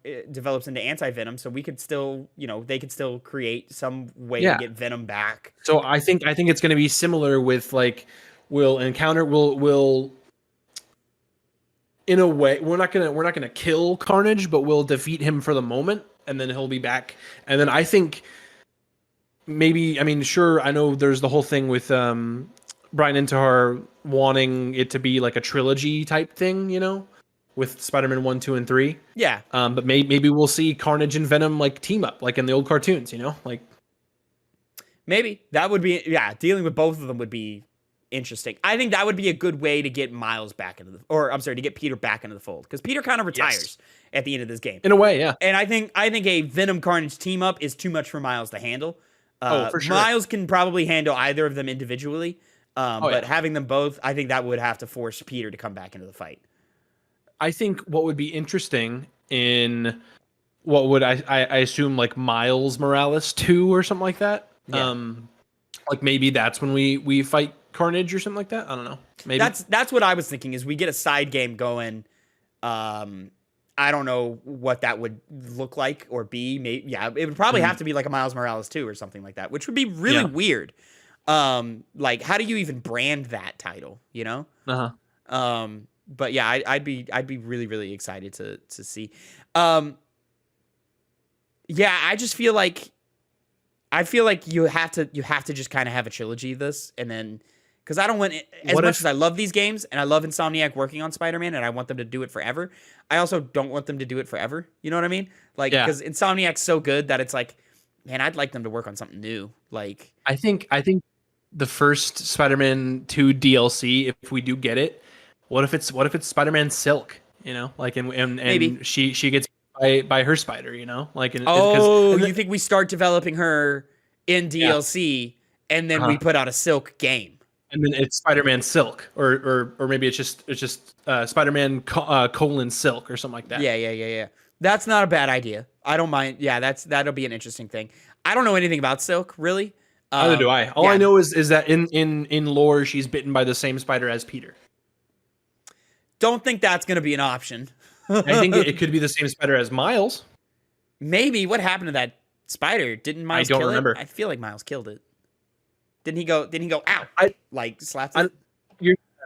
it develops into anti-venom. So we could still, they could still create some way to get Venom back. So I think it's going to be similar with we'll in a way we're not gonna kill Carnage, but we'll defeat him for the moment, and then he'll be back. And then I think sure, I know there's the whole thing with Brian Intihar wanting it to be like a trilogy type thing, with Spider-Man 1, 2, and 3. Yeah. But maybe we'll see Carnage and Venom team up like in the old cartoons, Maybe that would be dealing with both of them would be interesting. I think that would be a good way to get Miles back to get Peter back into the fold, because Peter kind of retires at the end of this game. In a way, yeah. And I think a Venom Carnage team up is too much for Miles to handle. For sure. Miles can probably handle either of them individually. But having them both, I think that would have to force Peter to come back into the fight. I think what would be interesting in what would I assume Miles Morales 2 or something like that. Yeah. Maybe that's when we fight Carnage or something like that. I don't know. Maybe That's what I was thinking. Is we get a side game going. I don't know what that would look like or be. Maybe, yeah, it would probably have to be like a Miles Morales 2 or something like that, which would be really weird. Like, how do you even brand that title? You know? But yeah, I'd be really, really excited to see. Yeah, I just feel like you have to just kind of have a trilogy of this, and then because I don't want as much as I love these games and I love Insomniac working on Spider-Man and I want them to do it forever, I also don't want them to do it forever. You know what I mean? Like, because Insomniac's so good that it's like, man, I'd like them to work on something new. Like, I think the first Spider-Man 2 DLC, if we do get it, what if it's Spider-Man Silk? You know, like and maybe she gets by her spider. You know, like you think we start developing her in DLC and then we put out a Silk game? And then it's Spider-Man Silk, or maybe it's just Spider-Man colon Silk or something like that. Yeah. That's not a bad idea. I don't mind. Yeah, that'll be an interesting thing. I don't know anything about Silk really. Neither do I. All I know is that in lore she's bitten by the same spider as Peter. Don't think that's going to be an option. I think it could be the same spider as Miles. Maybe. What happened to that spider? Didn't Miles kill it? I don't remember. I feel like Miles killed it. Didn't he go, ow, like slapped it?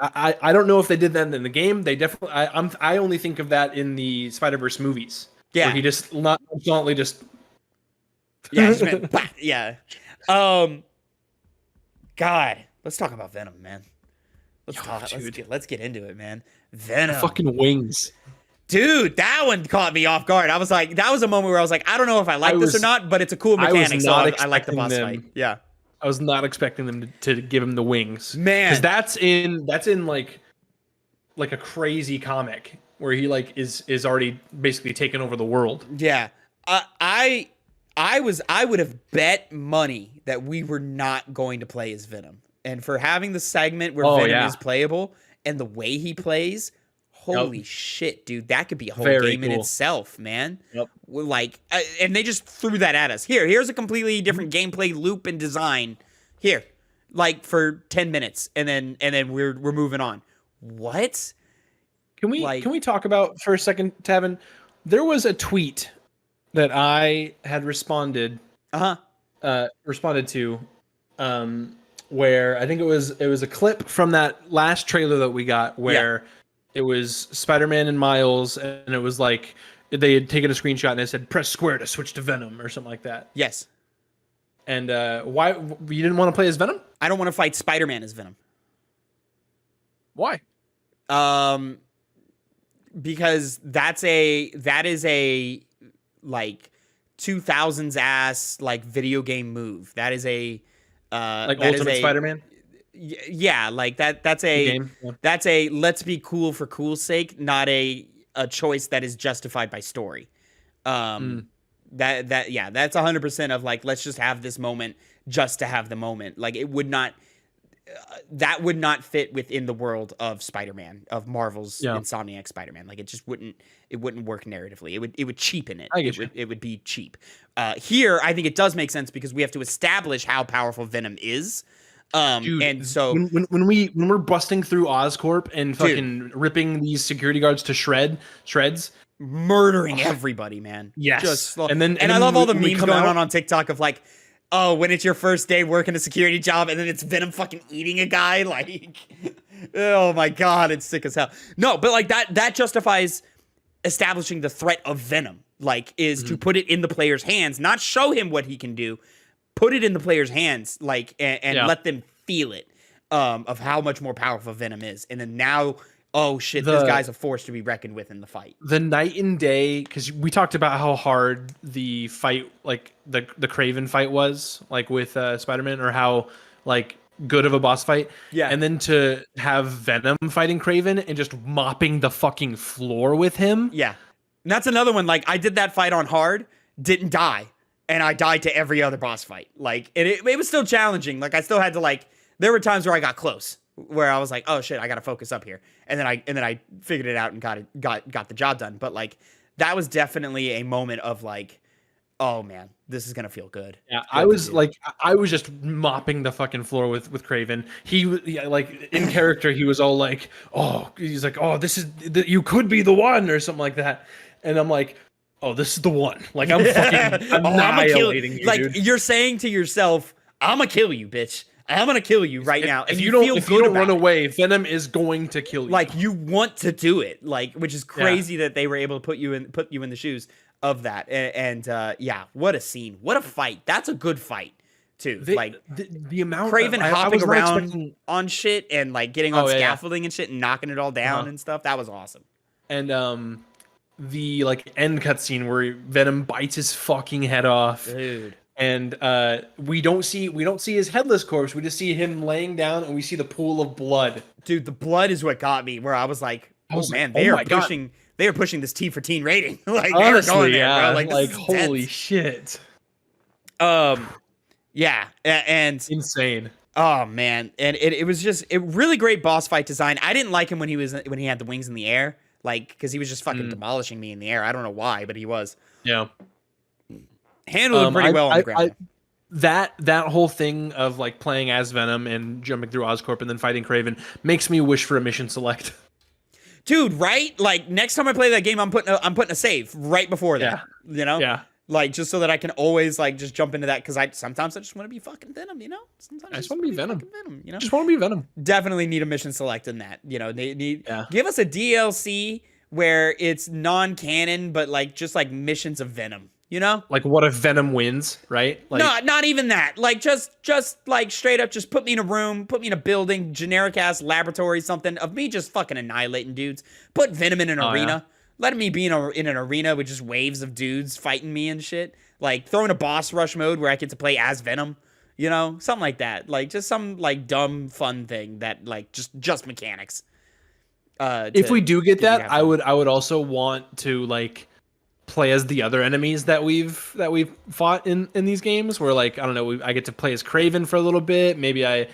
I don't know if they did that in the game. They definitely, I only think of that in the Spider-Verse movies. Yeah. Where he just nonchalantly just. Yeah, just went, bah, yeah. God, let's talk about Venom, man. Let's get into it, man. Venom. The fucking wings. Dude, that one caught me off guard. I was like, that was a moment where I was like, I don't know if I like this or not, but it's a cool mechanic, so I like the boss fight. Yeah. I was not expecting them to give him the wings, man. Because that's in like a crazy comic where he like is already basically taken over the world. Yeah, I would have bet money that we were not going to play as Venom, and for having the segment where Venom is playable and the way he plays. Holy shit, dude. That could be a whole game in itself, man. Yep. Like, and they just threw that at us. Here's a completely different gameplay loop and design. Here. Like, for 10 minutes. And then we're moving on. What? Can we talk about, for a second, Tavin? There was a tweet that I had responded to, where I think it was a clip from that last trailer that we got where it was Spider-Man and Miles, and it was like they had taken a screenshot and it said press square to switch to Venom or something like that. Yes. And why you didn't want to play as Venom? I don't want to fight Spider-Man as Venom. Why? Because that is a like 2000s ass like video game move. That is a like Ultimate Spider-Man. Yeah, like that's a let's be cool for cool's sake, not a choice that is justified by story. That's 100% of like, let's just have this moment just to have the moment. Like, it would not that would not fit within the world of Spider-Man, of Marvel's Insomniac Spider-Man. Like, it wouldn't work narratively. It would cheapen it. It would be cheap. Here, I think it does make sense because we have to establish how powerful Venom is. Dude, and so when we're busting through Oscorp and fucking ripping these security guards to shreds, murdering everybody, man. Yes. And I love all the memes going on TikTok of like, oh, when it's your first day working a security job and then it's Venom fucking eating a guy, like, oh my God, it's sick as hell. No, but like that justifies establishing the threat of Venom, like, is to put it in the player's hands, not show him what he can do. Put it in the player's hands, like, and let them feel it, of how much more powerful Venom is. And then now, oh shit, this guy's a force to be reckoned with in the fight. The night and day, because we talked about how hard the fight, like the Kraven fight was, like with Spider-Man, or how like good of a boss fight. Yeah. And then to have Venom fighting Kraven and just mopping the fucking floor with him. Yeah. And that's another one. Like, I did that fight on hard, didn't die. And I died to every other boss fight. Like, it was still challenging. Like, I still had to, like, there were times where I got close, where I was like, oh shit, I gotta focus up here. And then I figured it out and got the job done. But like, that was definitely a moment of like, oh man, this is gonna feel good. Yeah, I was like, I was just mopping the fucking floor with Craven. Like in character, he was all like, "Oh, he's like, oh, this is you could be the one" or something like that, and I'm like, "Oh, this is the one." Like I'm fucking annihilating you, like dude. you're saying to yourself, "I'm gonna kill you, bitch. I'm gonna kill you right now." If And you feel don't good run about it. away, Venom is going to kill you. Like you want to do it, like which is crazy that they were able to put you in the shoes of that. And yeah, what a scene, what a fight. That's a good fight too. The amount Craven I hopping was not around expecting... on shit and like getting on Oh, yeah. scaffolding and shit and knocking it all down and stuff. That was awesome. And the like end cutscene where Venom bites his fucking head off, dude. And we don't see his headless corpse. We just see him laying down, and we see the pool of blood. Dude, the blood is what got me. Where I was like, "Oh man, they are pushing this T for teen rating." Like, honestly, going there, yeah, bro. Like holy shit. Yeah, and insane. Oh man, and it was just a really great boss fight design. I didn't like him when he had the wings in the air, like because he was just fucking demolishing me in the air. I don't know why, but he was. Yeah. Handled it pretty well on the ground. That whole thing of like playing as Venom and jumping through Oscorp and then fighting Craven makes me wish for a mission select. Dude, right? Like next time I play that game, I'm putting a save right before that. Yeah. You know? Yeah. Like just so that I can always like just jump into that because sometimes I just want to be fucking Venom, you know? Sometimes I just want to be Venom. You know? Just want to be Venom. Definitely need a mission select in that. You know, they need give us a DLC where it's non-canon, but like just like missions of Venom. You know, like what if Venom wins, right? Like, no, not even that. Like just like straight up, just put me in a room, put me in a building, generic ass laboratory, something of me just fucking annihilating dudes. Put Venom in an arena. Yeah. Let me be in an arena with just waves of dudes fighting me and shit. Like throwing a boss rush mode where I get to play as Venom. You know, something like that. Like just some like dumb fun thing that like just mechanics. If we do get that, I would also want to like play as the other enemies that we've fought in these games, where like I don't know, I get to play as Craven for a little bit. Maybe I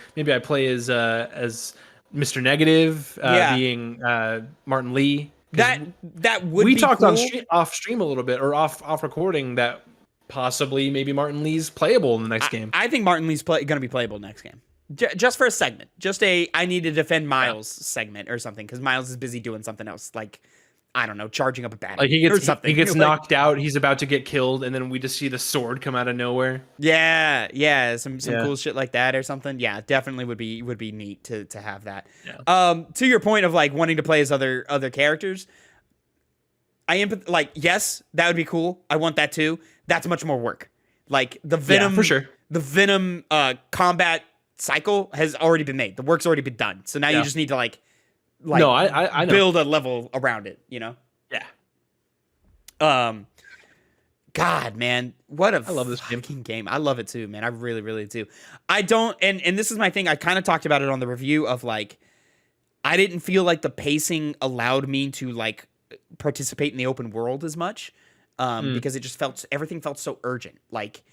play as Mr. Negative, being Martin Lee. That would we be talked cool. on off stream a little bit, or off recording, that possibly maybe Martin Lee's playable in the next game. I think Martin Lee's going to be playable next game. Just for a segment, just I need to defend Miles segment or something, because Miles is busy doing something else, like I don't know, charging up a battery. Like he gets knocked out, he's about to get killed, and then we just see the sword come out of nowhere. Yeah, some cool shit like that or something. Yeah, definitely would be neat to have that. Yeah. To your point of like wanting to play as other characters, yes, that would be cool. I want that too. That's much more work. Like the Venom, for sure. The Venom combat cycle has already been made. The work's already been done. So now you just need to like no, I know. Build a level around it, you know? Yeah. God, man, I love this game. I love it too, man. I really, really do. I don't, and this is my thing. I kind of talked about it on the review of like, I didn't feel like the pacing allowed me to like participate in the open world as much, because it just everything felt so urgent. Like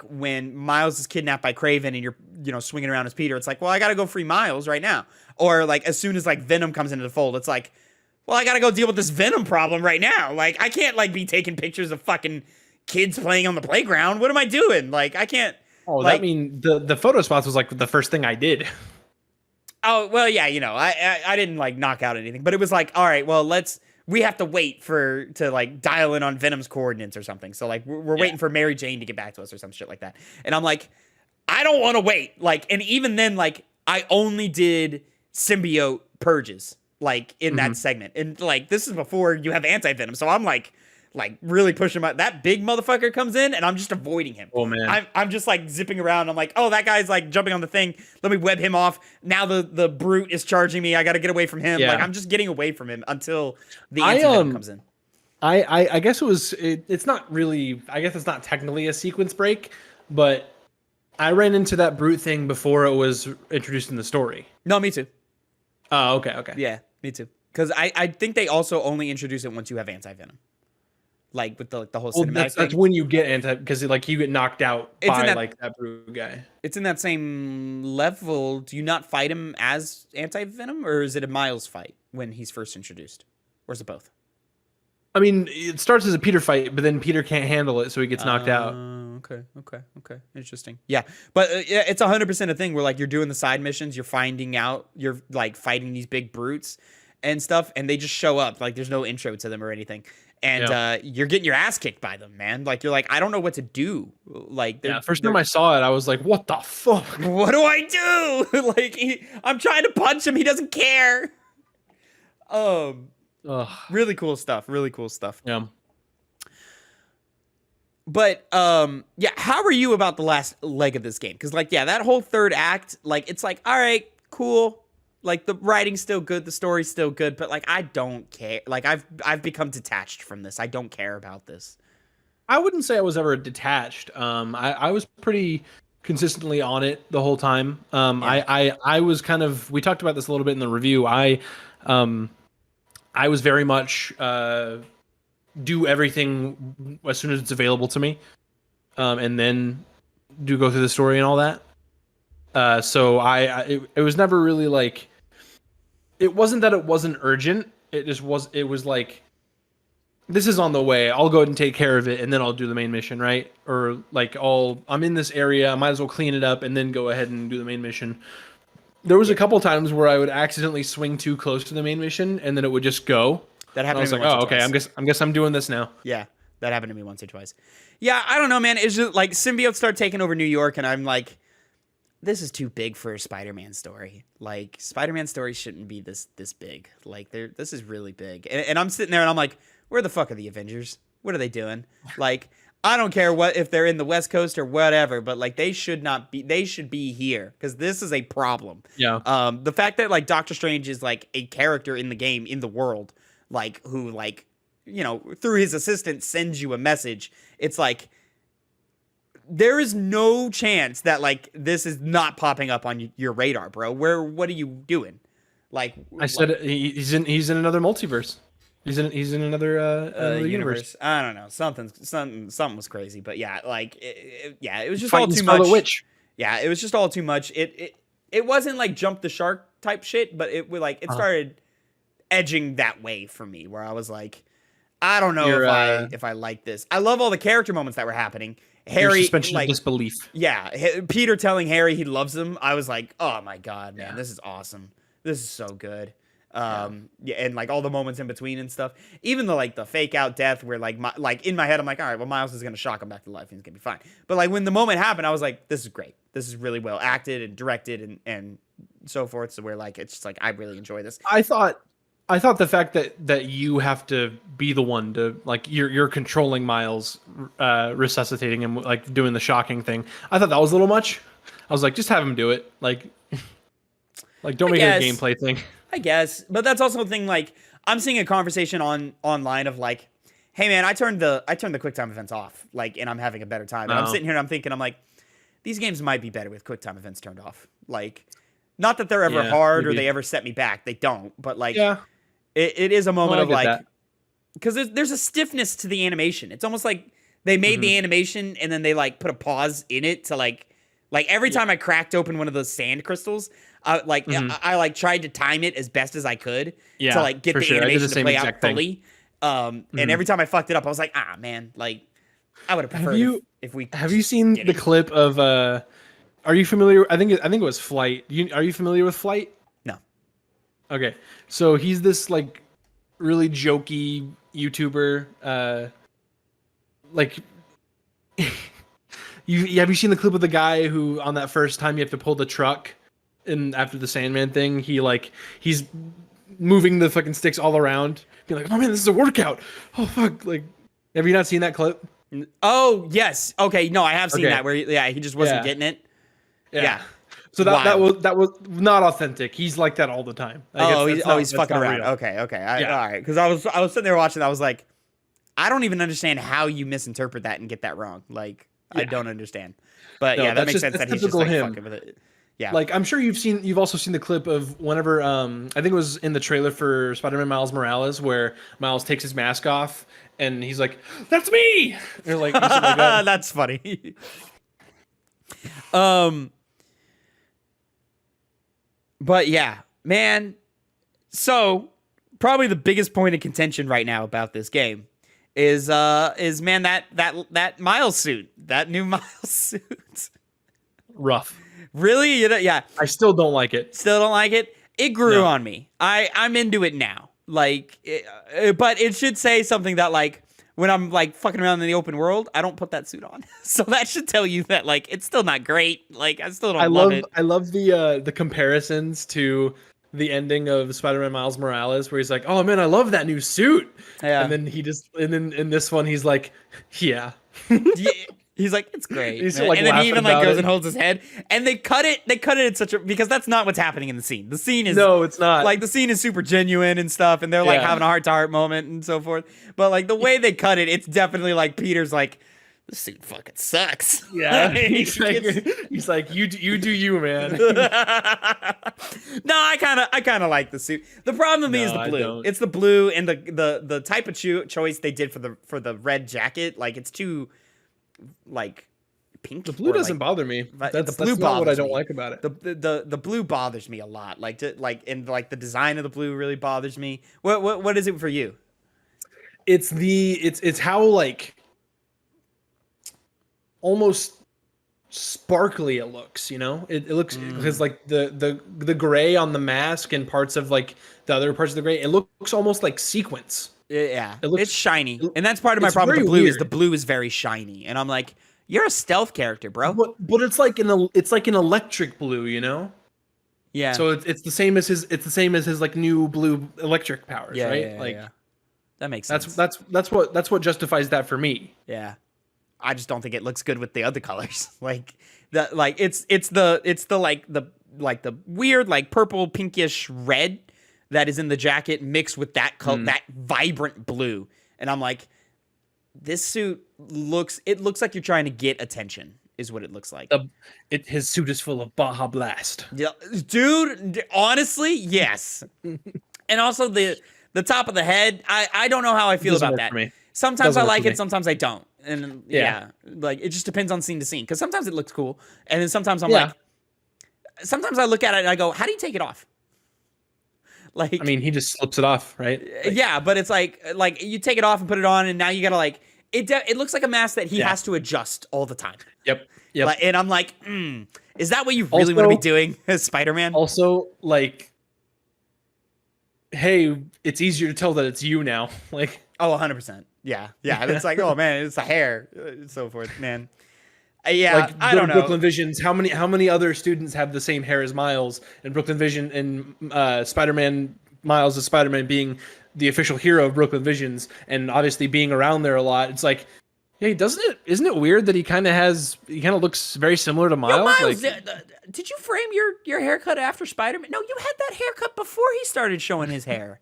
when Miles is kidnapped by Craven and you're swinging around as Peter, it's like, well, I gotta go free Miles right now. Or like as soon as like Venom comes into the fold, it's like, well, I gotta go deal with this Venom problem right now. Like I can't like be taking pictures of fucking kids playing on the playground. What am I doing? Like I can't. Oh, like, the photo spots was like the first thing I did. Oh well, yeah, I didn't like knock out anything, but it was like, all right, well we have to wait to like dial in on Venom's coordinates or something. So like we're waiting for Mary Jane to get back to us or some shit like that. And I'm like, I don't want to wait. Like, and even then, like I only did symbiote purges like in that segment. And like, this is before you have anti-venom. So I'm like really pushing that big motherfucker comes in and I'm just avoiding him. Oh man. I'm just like zipping around. I'm like, oh, that guy's like jumping on the thing. Let me web him off. Now the brute is charging me. I got to get away from him. Yeah. Like I'm just getting away from him until the anti-venom comes in. I guess it's not really, I guess it's not technically a sequence break, but I ran into that brute thing before it was introduced in the story. No, me too. Oh, okay. Yeah, me too. Because I think they also only introduce it once you have anti-venom. Like with the whole cinematic that's when you get because like you get knocked out by that brute guy. It's in that same level. Do you not fight him as anti-venom, or is it a Miles fight when he's first introduced, or is it both? I mean, it starts as a Peter fight, but then Peter can't handle it, so he gets knocked out. Okay. Interesting. Yeah, but yeah, it's 100% a thing where like you're doing the side missions, you're finding out, you're like fighting these big brutes and stuff, and they just show up. Like there's no intro to them or anything, and you're getting your ass kicked by them, man. Like you're like, I don't know what to do. Like First time I saw it, I was like, what the fuck? What do I do? Like I'm trying to punch him, he doesn't care. Really cool stuff. Yeah. But yeah, how are you about the last leg of this game? Because like, yeah, that whole third act, like it's like, all right, cool. Like the writing's still good, the story's still good, but like I don't care. Like I've become detached from this. I don't care about this. I wouldn't say I was ever detached. I was pretty consistently on it the whole time. I was kind of, we talked about this a little bit in the review. I was very much do everything as soon as it's available to me, and then do go through the story and all that. So it was never really like, it wasn't that it wasn't urgent. It just was. It was like, this is on the way. I'll go ahead and take care of it, and then I'll do the main mission, right? Or like, I'm in this area. I might as well clean it up and then go ahead and do the main mission. There was a couple times where I would accidentally swing too close to the main mission, and then it would just go. That happened. I was like, oh, okay. I guess I'm doing this now. Yeah, that happened to me once or twice. Yeah, I don't know, man. It's just like symbiotes start taking over New York, and I'm like, this is too big for a Spider-Man story. Like Spider-Man stories shouldn't be this big. Like this is really big, and I'm sitting there and I'm like, where the fuck are the Avengers? What are they doing? Like, I don't care what if they're in the West Coast or whatever, but like they should not be. They should be here because this is a problem. Yeah. The fact that like Doctor Strange is like a character in the game, in the world, like who like, you know, through his assistant sends you a message. It's like there is no chance that like this is not popping up on your radar, bro. What are you doing? Like I said, he's in another multiverse. He's in another universe. I don't know. Something was crazy, but yeah, like it was just all too much. Witch. Yeah, it was just all too much. It wasn't like jump the shark type shit, but it started edging that way for me, where I was like, I don't know if I like this. I love all the character moments that were happening. Harry, suspension of disbelief. Yeah, Peter telling Harry he loves him. I was like, oh my god, man, this is awesome. This is so good. Yeah, and like all the moments in between and stuff. Even the fake out death where like in my head I'm like, all right, well Miles is gonna shock him back to life and he's gonna be fine. But like when the moment happened, I was like, this is great. This is really well acted and directed and so forth. So we're like, it's just like I really enjoy this. I thought the fact that you have to be the one to like you're controlling Miles, resuscitating him, like doing the shocking thing. I thought that was a little much. I was like, just have him do it. Like don't make it a gameplay thing. I guess, but that's also the thing. Like, I'm seeing a conversation online of like, "Hey, man, I turned the QuickTime events off, like, and I'm having a better time." And I'm sitting here and I'm thinking, I'm like, these games might be better with QuickTime events turned off. Like, not that they're ever hard or they ever set me back. They don't. But like, it is a moment of like, because there's a stiffness to the animation. It's almost like they made the animation and then they like put a pause in it to like every time I cracked open one of those sand crystals. I like tried to time it as best as I could to like get the animation to play out fully. And every time I fucked it up, I was like, man, like I would have preferred if we. Have you seen the clip of? Are you familiar? I think it was Flight. Are you familiar with Flight? No. Okay, so he's this like really jokey YouTuber. Like. Have you seen the clip of the guy who on that first time you have to pull the truck? And after the Sandman thing, he's moving the fucking sticks all around. Be like, oh man, this is a workout. Oh fuck! Like, have you not seen that clip? Oh yes. Okay, no, I have seen that where he just wasn't getting it. Yeah. So that was not authentic. He's like that all the time. He's fucking around. Real. Okay. All right. Because I was sitting there watching. I was like, I don't even understand how you misinterpret that and get that wrong. Like, I don't understand. But that makes sense that he's just like fucking with it. Yeah. Like, I'm sure you've also seen the clip of whenever, I think it was in the trailer for Spider-Man Miles Morales, where Miles takes his mask off and he's like, that's me! Or like that. That's funny. But yeah, man. So, probably the biggest point of contention right now about this game is man that Miles suit, that new Miles suit. Rough. Really? Yeah. I still don't like it. Still don't like it. It grew on me. I'm into it now. Like, but it should say something that like when I'm like fucking around in the open world, I don't put that suit on. So that should tell you that like it's still not great. Like I still don't love it. I love the comparisons to the ending of Spider-Man Miles Morales, where he's like, "Oh man, I love that new suit," and then in this one he's like, "Yeah." Yeah. He's like, it's great. He's like, and then he even like goes it. and holds his head. And they cut it in such a, because that's not what's happening in the scene. The scene is no, it's not. Like the scene is super genuine and stuff, and they're like having a heart-to-heart moment and so forth. But like the way they cut it, it's definitely like Peter's like, this suit fucking sucks. Yeah, he's like, you do you, man. No, I kind of like the suit. The problem with me is the blue. It's the blue and the type of choice they did for the red jacket. Like it's too like pink. The blue doesn't bother me. That's not what I don't like about it. The blue bothers me a lot. And the design of the blue really bothers me. What is it for you? It's how like almost sparkly it looks, you know? It looks because like the gray on the mask and parts of like the other parts of the gray, it looks almost like sequins. Yeah, it's shiny, and that's part of my problem with the blue. Weird. Is the blue is very shiny, and I'm like, you're a stealth character, bro. But it's like an electric blue, you know? Yeah. So it's the same as his like new blue electric powers, right? Yeah. That makes sense. That's what justifies that for me. Yeah. I just don't think it looks good with the other colors. It's the weird like purple pinkish red that is in the jacket mixed with that that vibrant blue. And I'm like, this suit looks like you're trying to get attention is what it looks like. His suit is full of Baja Blast. Yeah, dude, honestly, yes. And also the top of the head, I don't know how I feel about that. Sometimes I like it, sometimes I don't. And like it just depends on scene to scene. Because sometimes it looks cool. And then sometimes I'm like, sometimes I look at it and I go, how do you take it off? Like, I mean, he just slips it off, right? Like, yeah, but it's like you take it off and put it on, and now you gotta like it looks like a mask that he has to adjust all the time. Yep. And I'm like, is that what you really want to be doing as Spider-Man? Also, like, hey, it's easier to tell that it's you now. Like, 100%. Yeah. It's like, oh man, it's a hair, and so forth, man. Yeah, like, I don't know. Brooklyn Visions. How many other students have the same hair as Miles? And Brooklyn Vision and Spider-Man, Miles as Spider-Man being the official hero of Brooklyn Visions, and obviously being around there a lot. It's like, hey, isn't it weird that he kind of looks very similar to Miles? Yo, Miles, did you frame your haircut after Spider-Man? No, you had that haircut before he started showing his hair.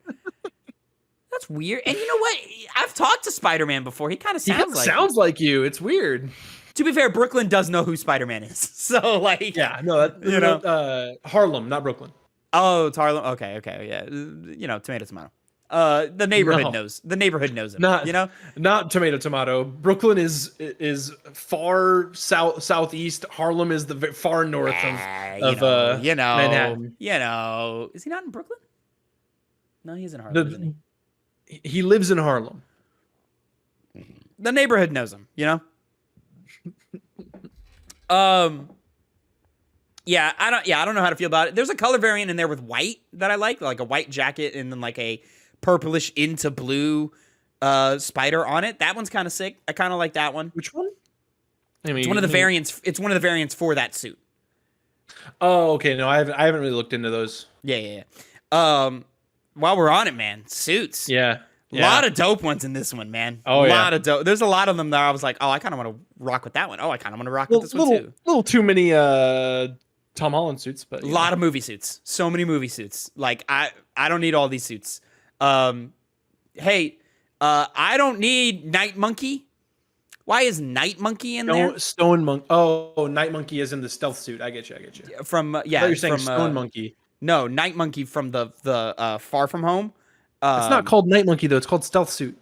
That's weird. And you know what? I've talked to Spider-Man before. He kind of sounds like you. It's weird. To be fair, Brooklyn does know who Spider-Man is. So, like... Yeah, no, Harlem, not Brooklyn. Oh, it's Harlem? Okay, yeah. You know, tomato. The neighborhood knows. The neighborhood knows him, Not tomato. Brooklyn is far southeast. Harlem is the far north of Manhattan. You know. Is he not in Brooklyn? No, he's in Harlem, isn't he? He lives in Harlem. The neighborhood knows him, you know? I don't know how to feel about it. There's a color variant in there with white that I like a white jacket and then like a purplish into blue spider on it. That one's kind of sick. I kind of like that one. Which one? It's one of the variants. It's one of the variants for that suit. Oh, okay. No, I haven't really looked into those. Yeah. While we're on it, man, suits. Yeah. A lot of dope ones in this one, man. Oh, a lot of dope. There's a lot of them that I was like, oh, I kind of want to rock with that one. Oh, I kind of want to rock with this one too. A little too many Tom Holland suits, but a lot of movie suits. So many movie suits. Like I don't need all these suits. Hey, I don't need Night Monkey. Why is Night Monkey in there? Stone Monkey. Oh, Night Monkey is in the stealth suit. I get you. From you're saying Stone Monkey. No, Night Monkey from the Far From Home. It's not called Night Monkey though. It's called Stealth Suit.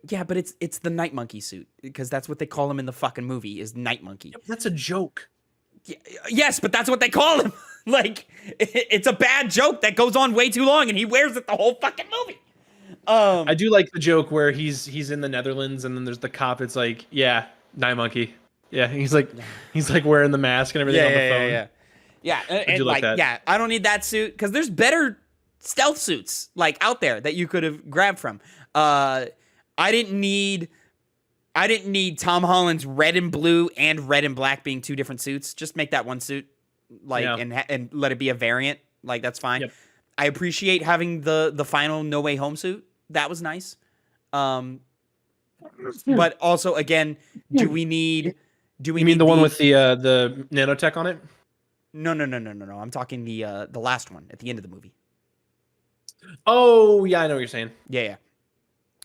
Yeah, but it's the Night Monkey suit because that's what they call him in the fucking movie is Night Monkey. That's a joke. Yes, but that's what they call him. Like, it's a bad joke that goes on way too long, and he wears it the whole fucking movie. I do like the joke where he's in the Netherlands, and then there's the cop. It's like, yeah, Night Monkey. Yeah, he's like wearing the mask and everything on the phone. Yeah, and like that. Yeah, I don't need that suit because there's better stealth suits like out there that you could have grabbed from. I didn't need Tom Holland's red and blue and red and black being two different suits. Just make that one suit, like, and let it be a variant. Like, that's fine. Yep. I appreciate having the final No Way Home suit. That was nice. But also, again, do we need the one with the nanotech on it? No. I'm talking the last one at the end of the movie. Oh, yeah, I know what you're saying. Yeah.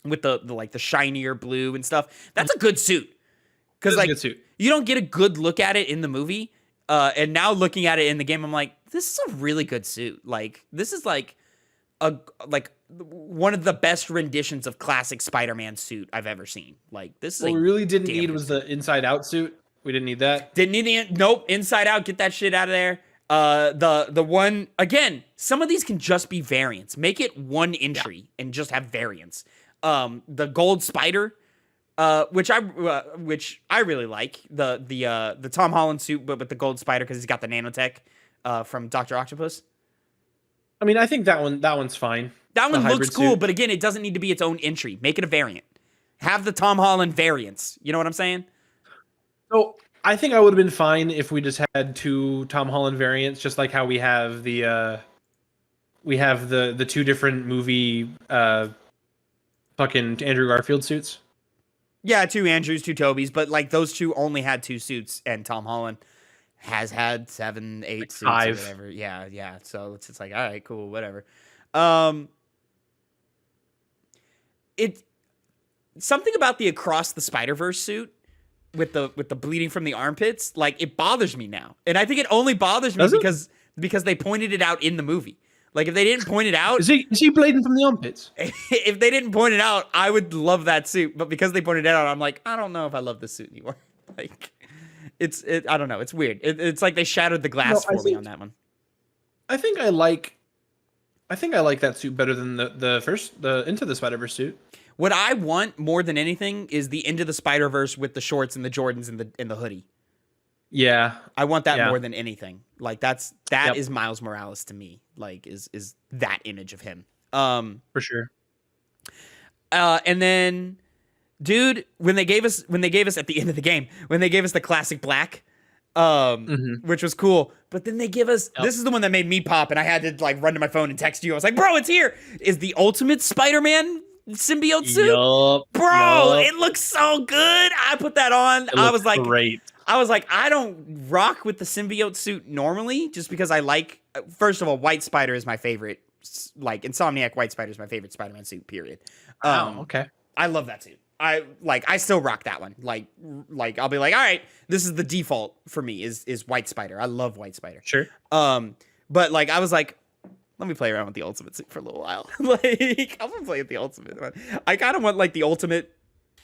With the like the shinier blue and stuff. That's a good suit. Because like you don't get a good look at it in the movie. And now looking at it in the game, I'm like, this is a really good suit. Like, this is like one of the best renditions of classic Spider-Man suit I've ever seen. Like, this is what we really didn't need was the inside out suit. We didn't need that. Didn't need nope, inside out, get that shit out of there. The one, again, some of these can just be variants. Make it one entry and just have variants. The gold spider, which I really like, the Tom Holland suit, but with the gold spider because he's got the nanotech from Dr. Octopus. I mean, I think that one's fine. That one looks cool, but again, it doesn't need to be its own entry. Make it a variant. Have the Tom Holland variants. You know what I'm saying? So I think I would have been fine if we just had two Tom Holland variants, just like how we have the two different movie fucking Andrew Garfield suits. Yeah, two Andrews, two Tobys, but like those two only had two suits, and Tom Holland has had 7, 8 suits 5. or whatever. Yeah. So it's like, all right, cool, whatever. Something about the Across the Spider-Verse suit with the bleeding from the armpits, like, it bothers me now. And I think it only bothers me because they pointed it out in the movie. Like, if they didn't point it out, is he bleeding from the armpits? If they didn't point it out, I would love that suit. But because they pointed it out, I'm like, I don't know if I love this suit anymore. Like, I don't know. It's weird. It's like they shattered the glass for me on that one. I think I like that suit better than the Into the Spider-Verse suit. What I want more than anything is the Into the Spider-Verse with the shorts and the Jordans and the hoodie. Yeah, I want that more than anything. Like, that is Miles Morales to me. Like, is that image of him. For sure. And then, dude, when they gave us at the end of the game, when they gave us the classic black, which was cool, but then they give us this is the one that made me pop, and I had to like run to my phone and text you. I was like, bro, it's here. Is the Ultimate Spider-Man symbiote suit? Bro, it looks so good. I put that on. I was like, great. I was like, I don't rock with the symbiote suit normally, just because I like, first of all, White Spider is my favorite. Like, Insomniac White Spider is my favorite Spider-Man suit, period. Okay. I love that suit. I still rock that one. Like I'll be like, all right, this is the default for me is White Spider. I love White Spider. Sure. But like, I was like, let me play around with the Ultimate suit for a little while. Like, I'm gonna play with the Ultimate one. I kind of want like the Ultimate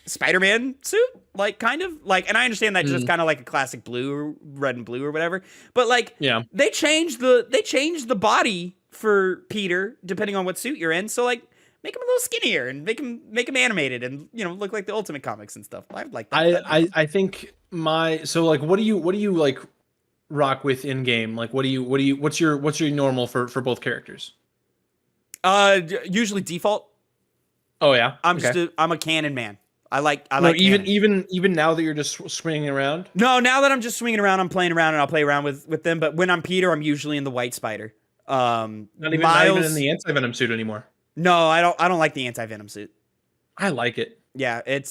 Spider-Man suit, like, kind of like, and I understand that's just kind of like a classic blue, red and blue or whatever. But like, they changed the body for Peter depending on what suit you're in. So like, make him a little skinnier and make him animated and, you know, look like the Ultimate Comics and stuff. I like that. I think so like, what do you like rock with in game? Like, what's your normal for both characters? Usually default. Oh yeah. I'm a canon man. I like even now that you're just swinging around. No, now that I'm just swinging around, I'm playing around and I'll play around with them. But when I'm Peter, I'm usually in the White Spider. Not even in the anti-venom suit anymore. No, I don't like the anti-venom suit. I like it. Yeah, I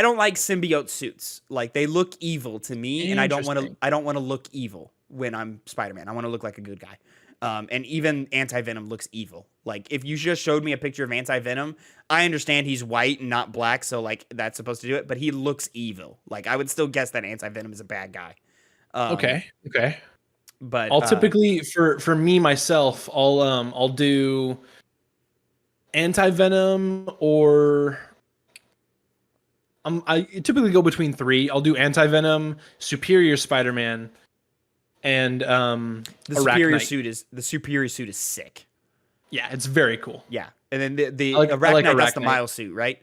don't like symbiote suits. Like, they look evil to me, and I don't want to look evil when I'm Spider-Man. I want to look like a good guy. And even anti-venom looks evil. Like, if you just showed me a picture of anti-venom, I understand he's white and not black, so like that's supposed to do it, but he looks evil. Like, I would still guess that anti-venom is a bad guy. Okay. But I'll typically for me myself, I'll do anti-venom or I typically go between 3. I'll do Anti-Venom, Superior Spider-Man, and The superior suit is sick. Yeah, it's very cool. Yeah, and then the I like Arachnite, that's the Arachnite. Miles suit, right?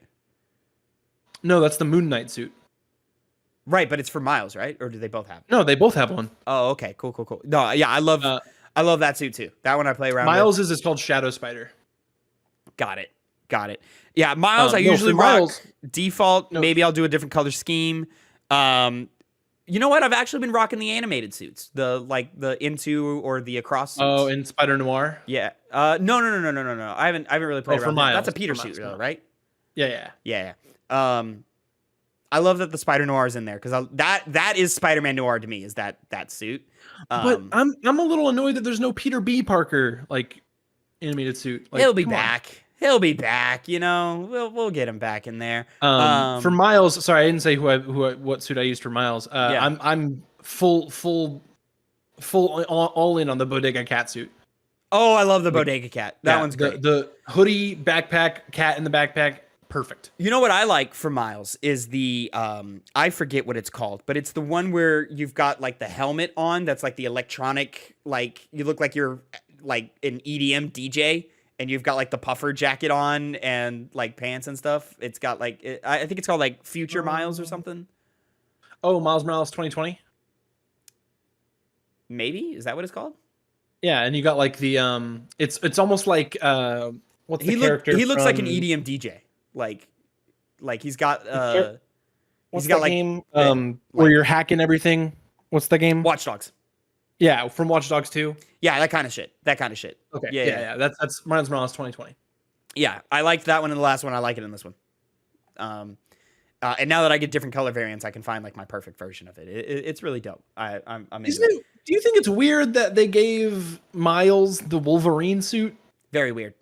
No, that's the Moon Knight suit. Right, but it's for Miles, right? Or do they both have it? No, they both have one. Oh, okay, cool. No, yeah, I love that suit too. That one I play around Miles with. is called Shadow Spider. Got it. Yeah, Miles, I usually rock default. No. Maybe I'll do a different color scheme. You know what? I've actually been rocking the animated suits, the Into or the Across suits. Oh, in Spider Noir? Yeah. No. I haven't really played around with that. That's a Peter suit, though, right? Yeah. I love that the Spider Noir is in there because that is Spider-Man Noir to me. Is that suit? But I'm a little annoyed that there's no Peter B. Parker animated suit. He'll be back. He'll be back. You know, we'll get him back in there. For Miles, sorry, I didn't say what suit I used for Miles. I'm full all in on the Bodega Cat suit. Oh, I love the Bodega Cat. That one's great. The hoodie, backpack, cat in the backpack, perfect. You know what I like for Miles is the I forget what it's called, but it's the one where you've got like the helmet on that's like the electronic, like you look like you're like an EDM DJ and you've got like the puffer jacket on and like pants and stuff. It's got like I think it's called like Future Miles or something. Oh, Miles Morales 2020? Maybe? Is that what it's called? Yeah, and you got like the it's almost like what's the character? He looks like an EDM DJ. Like he's got what's that game where you're hacking everything? What's the game? Watch Dogs. Yeah, from Watch Dogs 2. Yeah, that kind of shit. Okay. Yeah. That's Miles Morales 2020. Yeah, I liked that one in the last one. I like it in this one. And now that I get different color variants, I can find like my perfect version of it. It's really dope. I'm into it. Do you think it's weird that they gave Miles the Wolverine suit? Very weird.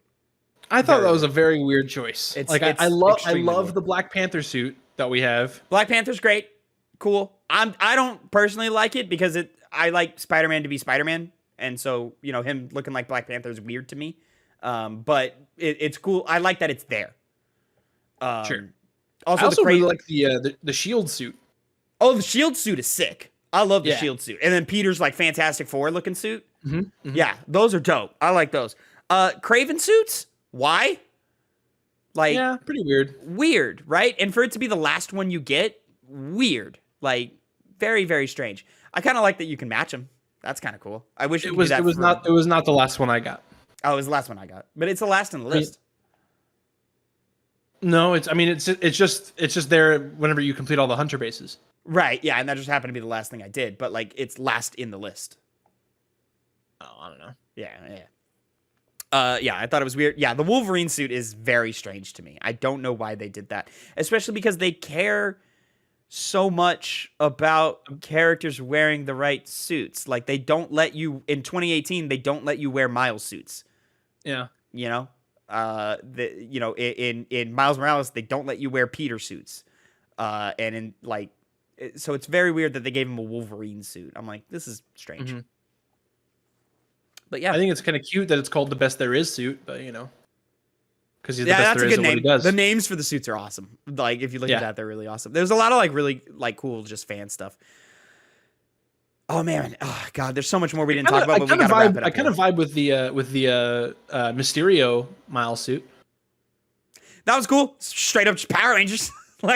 I thought that was a very weird choice. I love the Black Panther suit that we have. Black Panther's great, cool. I don't personally like it because I like Spider-Man to be Spider-Man, and so him looking like Black Panther is weird to me. But it's cool. I like that it's there. Sure. Also, I also really like the Shield suit. Oh, the Shield suit is sick. I love the Shield suit, and then Peter's like Fantastic Four looking suit. Mm-hmm. Yeah, those are dope. I like those. Craven suits. Why? Yeah, pretty weird. Weird, right? And for it to be the last one you get, weird. Like, very, very strange. I kind of like that you can match them. That's kind of cool. I wish it was not the last one I got. Oh, it was the last one I got, but it's the last in the list. No, it's just there whenever you complete all the hunter bases. Right. Yeah, and that just happened to be the last thing I did, but like it's last in the list. Oh, I don't know. Yeah. I thought it was weird. Yeah, the Wolverine suit is very strange to me. I don't know why they did that, especially because they care so much about characters wearing the right suits. Like they don't let you in 2018. They don't let you wear Miles suits. Yeah. In Miles Morales, they don't let you wear Peter suits. So it's very weird that they gave him a Wolverine suit. I'm like, this is strange. Mm-hmm. But yeah, I think it's kind of cute that it's called the Best There Is suit, but because he's the best that's there a is good at what name. he does. The names for the suits are awesome. Like if you look at that, they're really awesome. There's a lot of like really like cool just fan stuff. Oh man, oh god, there's so much more we didn't talk about, but we gotta wrap it up. I kind of vibe with the Mysterio Miles suit. That was cool. Straight up just Power Rangers.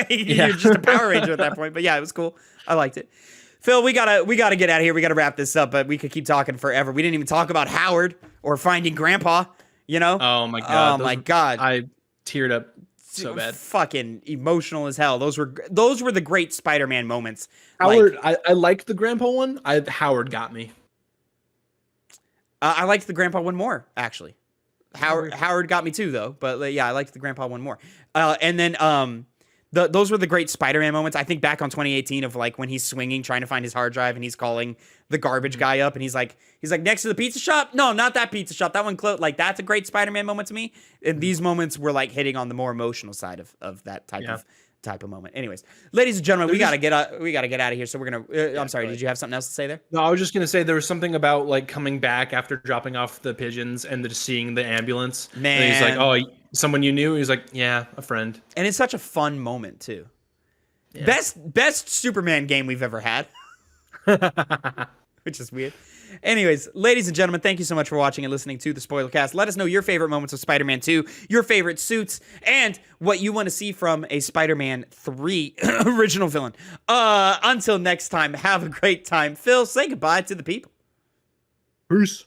You're just a Power Ranger at that point. But yeah, it was cool. I liked it. Phil, we gotta get out of here. We gotta wrap this up, but we could keep talking forever. We didn't even talk about Howard or finding Grandpa. Oh my god. Oh my god. I teared up so bad. Fucking emotional as hell. Those were the great Spider-Man moments. Howard, I liked the Grandpa one. Howard got me. I liked the Grandpa one more, actually. Howard got me too, though. But yeah, I liked the Grandpa one more. And then those were the great Spider-Man moments. I think back on 2018 of like when he's swinging, trying to find his hard drive, and he's calling the garbage guy up, and he's like next to the pizza shop. No, not that pizza shop. That one closed. Like that's a great Spider-Man moment to me. And these moments were like hitting on the more emotional side of that type of moment. Anyways, ladies and gentlemen, we gotta get out of here. So we're gonna. I'm sorry. Did you have something else to say there? No, I was just gonna say there was something about like coming back after dropping off the pigeons and just seeing the ambulance. Man, and he's like, "Oh, someone you knew?" He's like, "Yeah, a friend." And it's such a fun moment too. Best Superman game we've ever had. Which is weird. Anyways, ladies and gentlemen, thank you so much for watching and listening to the Spoilercast. Let us know your favorite moments of Spider-Man 2, your favorite suits, and what you want to see from a Spider-Man 3 original villain. Until next time, have a great time. Phil, say goodbye to the people. Peace.